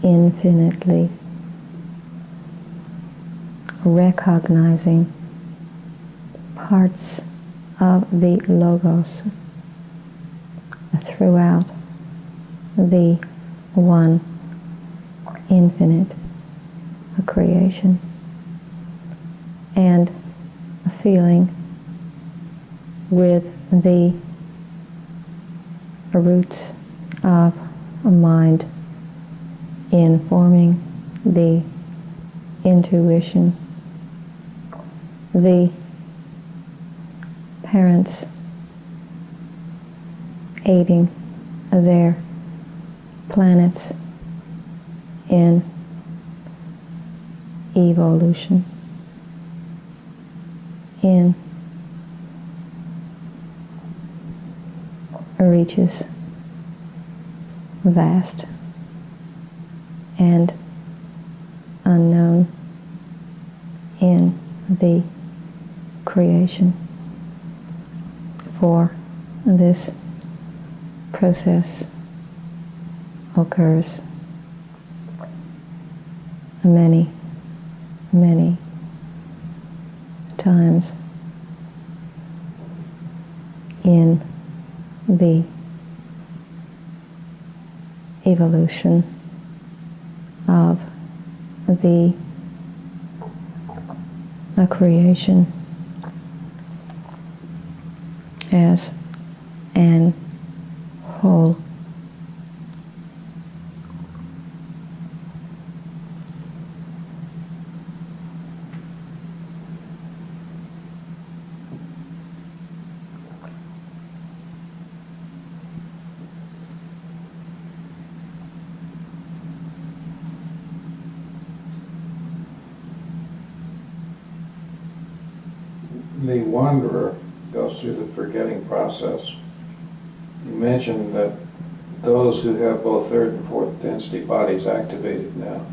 infinitely, recognizing parts of the logos throughout the one infinite creation, and feeling with the roots of mind informing the intuition, the parents aiding their planets in evolution, in reaches vast and unknown in the creation. For this process occurs many, many times in the evolution of the creation as an whole. The wanderer goes through the forgetting process. You mentioned that those who have both third and fourth density bodies activated now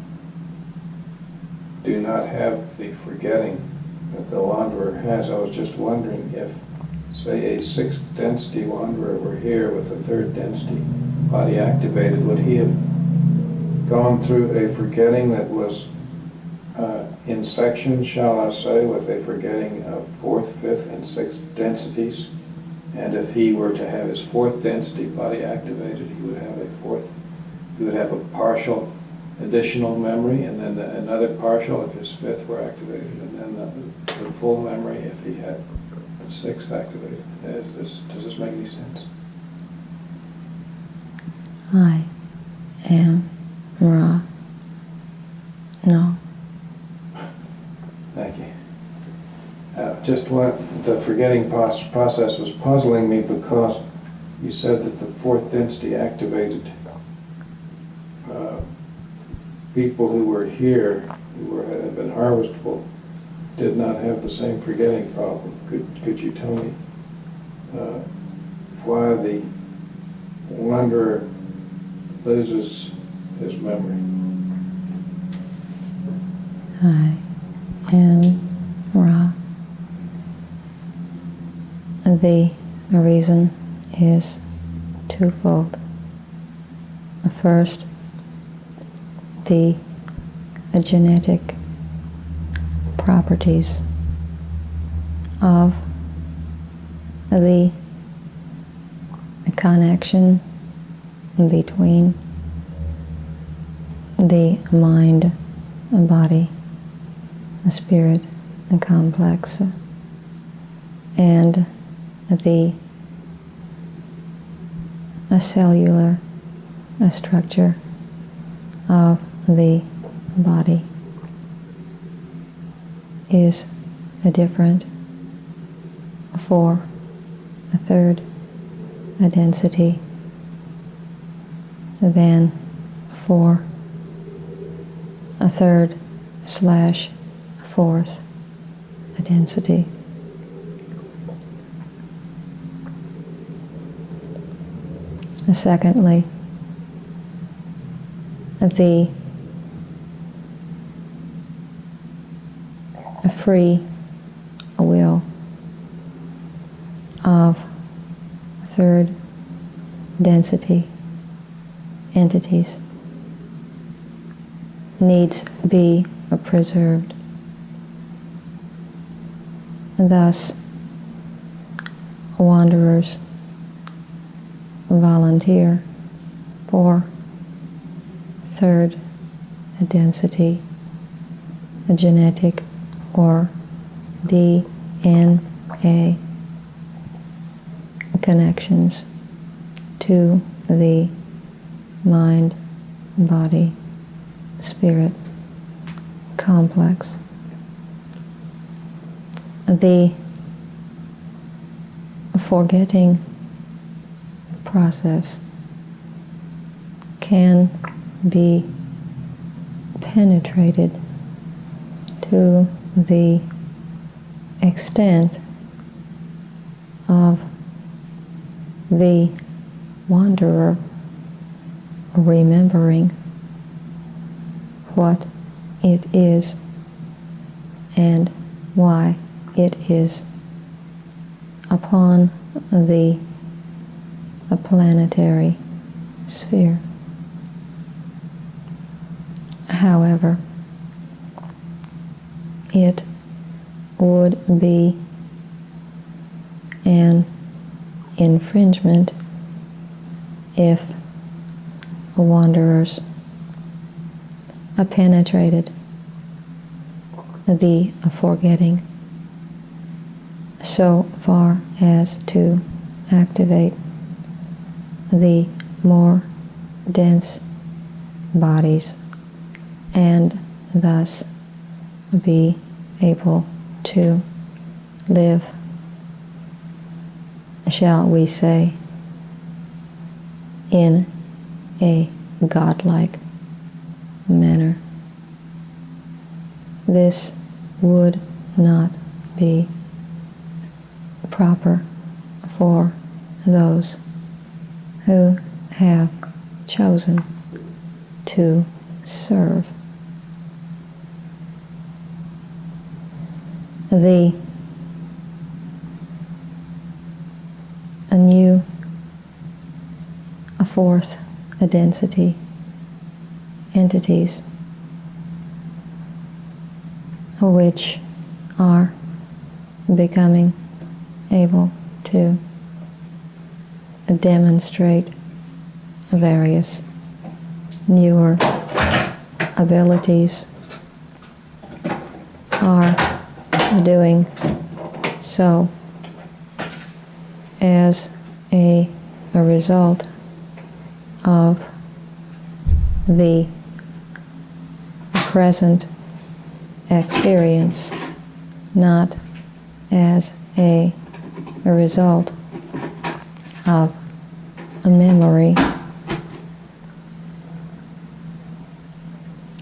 do not have the forgetting that the wanderer has. I was just wondering if, say, a sixth density wanderer were here with a third density body activated, would he have gone through a forgetting that was in sections, shall I say, with a forgetting of fourth, fifth, and sixth densities? And if he were to have his fourth density body activated, he would have a partial additional memory, and then another partial if his fifth were activated, and then the full memory if he had the sixth activated. Does this make any sense? I am Ra. No. Thank you. Just what the forgetting process was puzzling me, because you said that the fourth density activated people who were here, who had been harvestable, did not have the same forgetting problem. Could you tell me why the wanderer loses his memory? I am Ra. The reason is twofold. First, the genetic properties of the connection between the mind, body, spirit, and complex, and the cellular structure of the body is different for a third density than for a third/fourth density. Secondly, the free will of third density entities needs to be preserved. Thus, wanderers volunteer for third density genetic or DNA connections to the mind, body, spirit complex. The forgetting process can be penetrated to the extent of the wanderer remembering what it is and why it is upon the planetary sphere. However, it would be an infringement if wanderers penetrated the forgetting so far as to activate the more dense bodies and thus be able to live, shall we say, in a godlike manner. This would not be proper for those who have chosen to serve. A new, a fourth density entities which are becoming able to demonstrate various newer abilities are doing so as a result of the present experience, not as a result of a memory.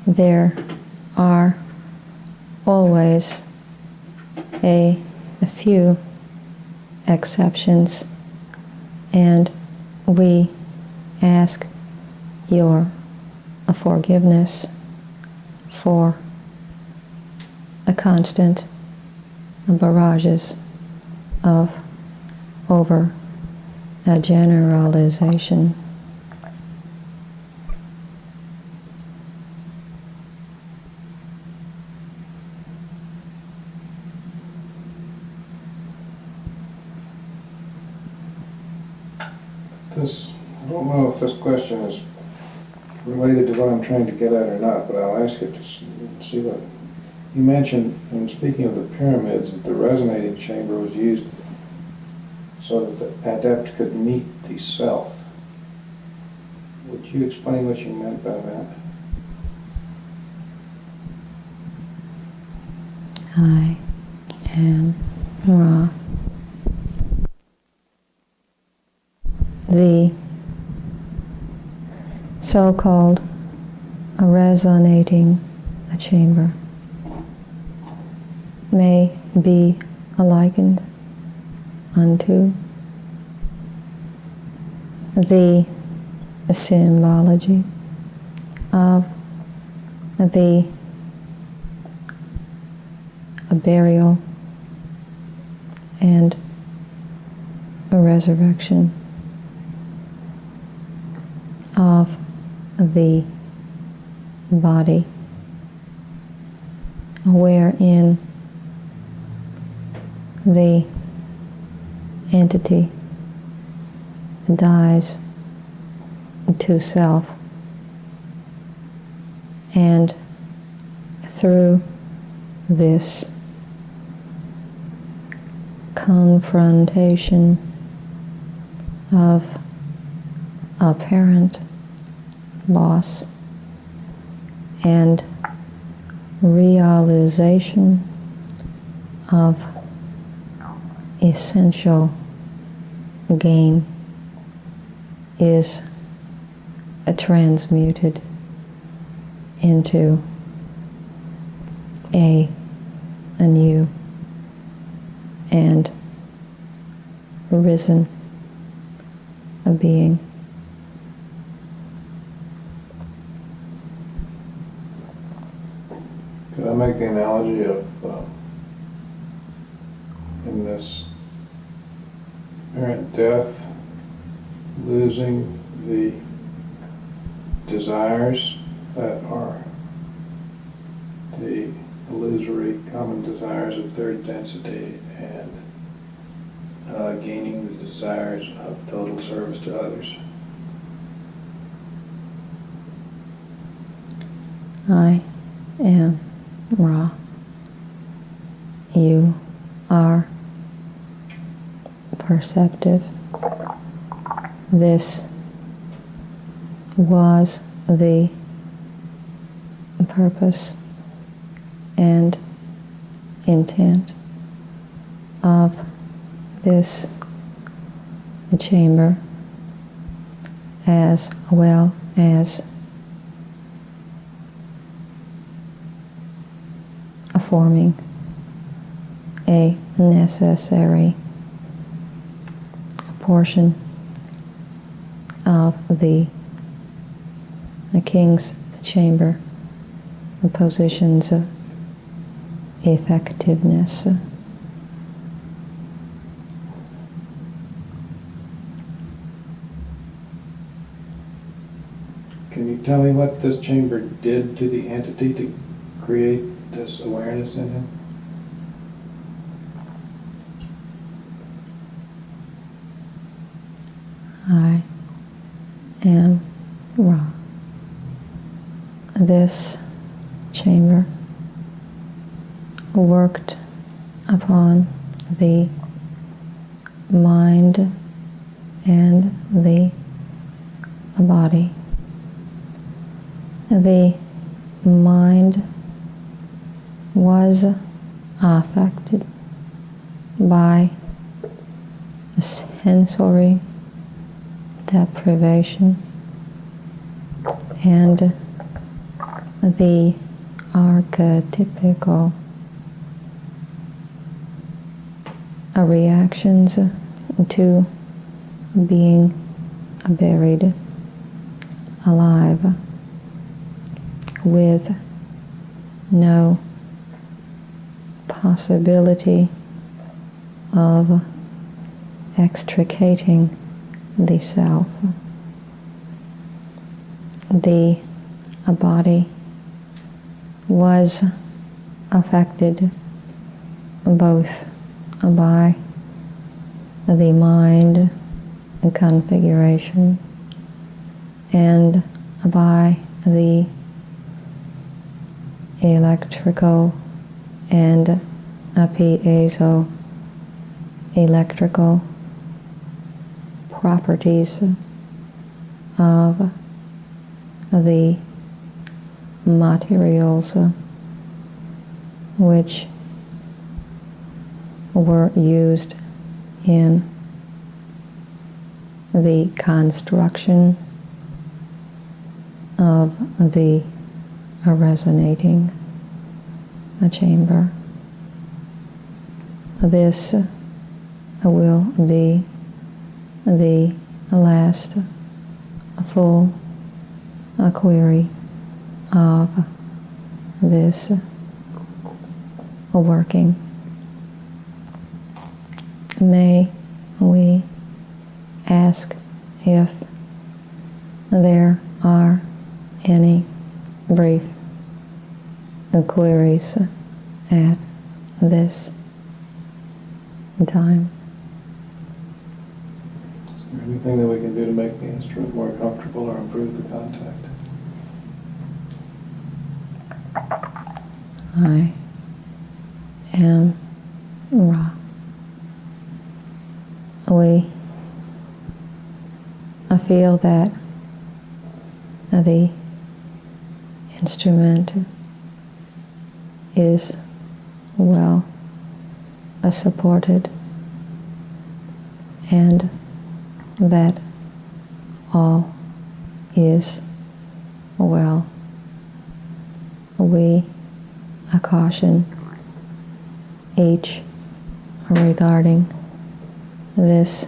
There are always a few exceptions, and we ask your forgiveness for a constant barrages of over a generalization. I don't know if this question is related to what I'm trying to get at or not, but I'll ask it to see what you mentioned in speaking of the pyramids, that the resonating chamber was used so that the adept could meet the self. Would you explain what you meant by that? I am Ra. The so-called resonating chamber may be likened unto the symbology of the burial and a resurrection of the body, wherein the entity dies to self, and through this confrontation of apparent loss and realization of essential gain is transmuted into a new and risen being. Could I make the analogy of in this apparent death, losing the desires that are the illusory common desires of third density and gaining the desires of total service to others. I am Ra. You are perceptive. This was the purpose and intent of this chamber, as well as forming a necessary portion of the king's chamber, the positions of effectiveness. Can you tell me what this chamber did to the entity to create this awareness in him? I am Ra. This chamber worked upon the mind and the body. The mind was affected by sensory deprivation and the archetypical reactions to being buried alive with no possibility of extricating the self. The body was affected both by the mind configuration and by the electrical and piezo-electrical properties of the materials which were used in the construction of the resonating chamber. This will be the last full query of this working. May we ask if there are any brief queries at this time? Is there anything that we can do to make the instrument more comfortable or improve the contact? I am Ra. I feel that the instrument is well supported and that all is well. We caution each regarding this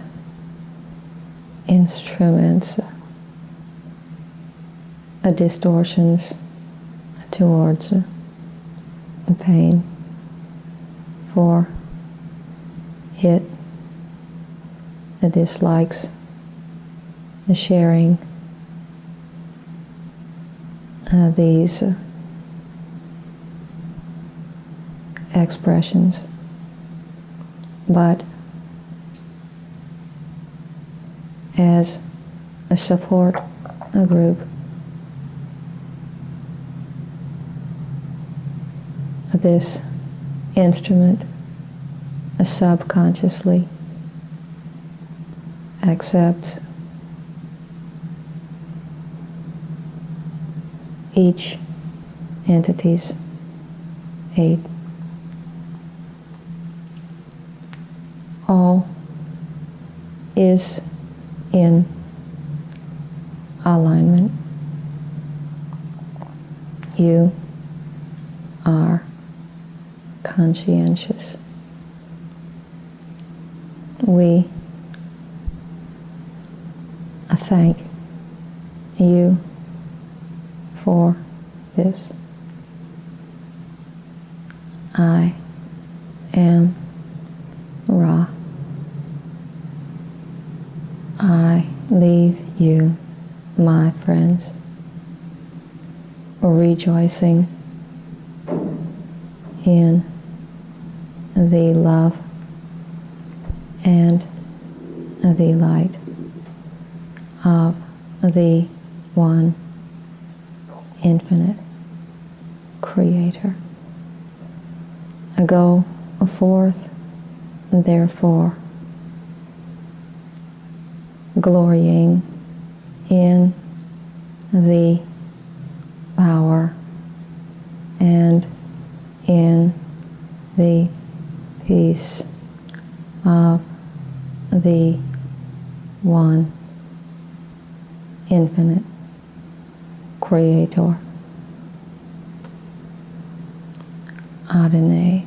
instrument's distortions towards pain, for it dislikes the sharing these expressions, but as a support, a group. This instrument subconsciously accepts each entity's aid. All is in alignment. You are conscientious. We thank you for this. I am Ra. I leave you, my friends, rejoicing in the love and the light of the one infinite Creator. Go forth, therefore, glorying in the power and in the peace of the one infinite Creator. Adonai.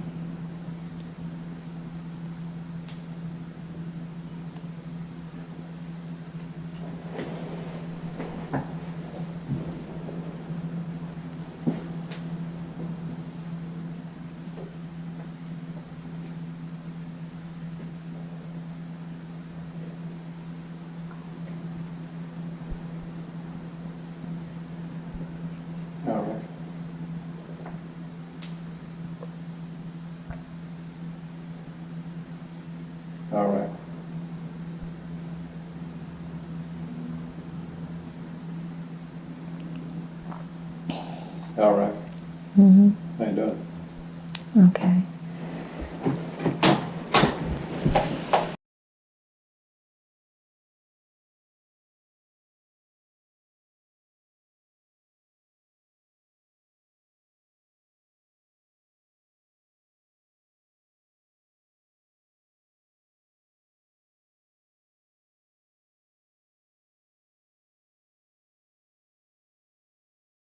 All right. All right.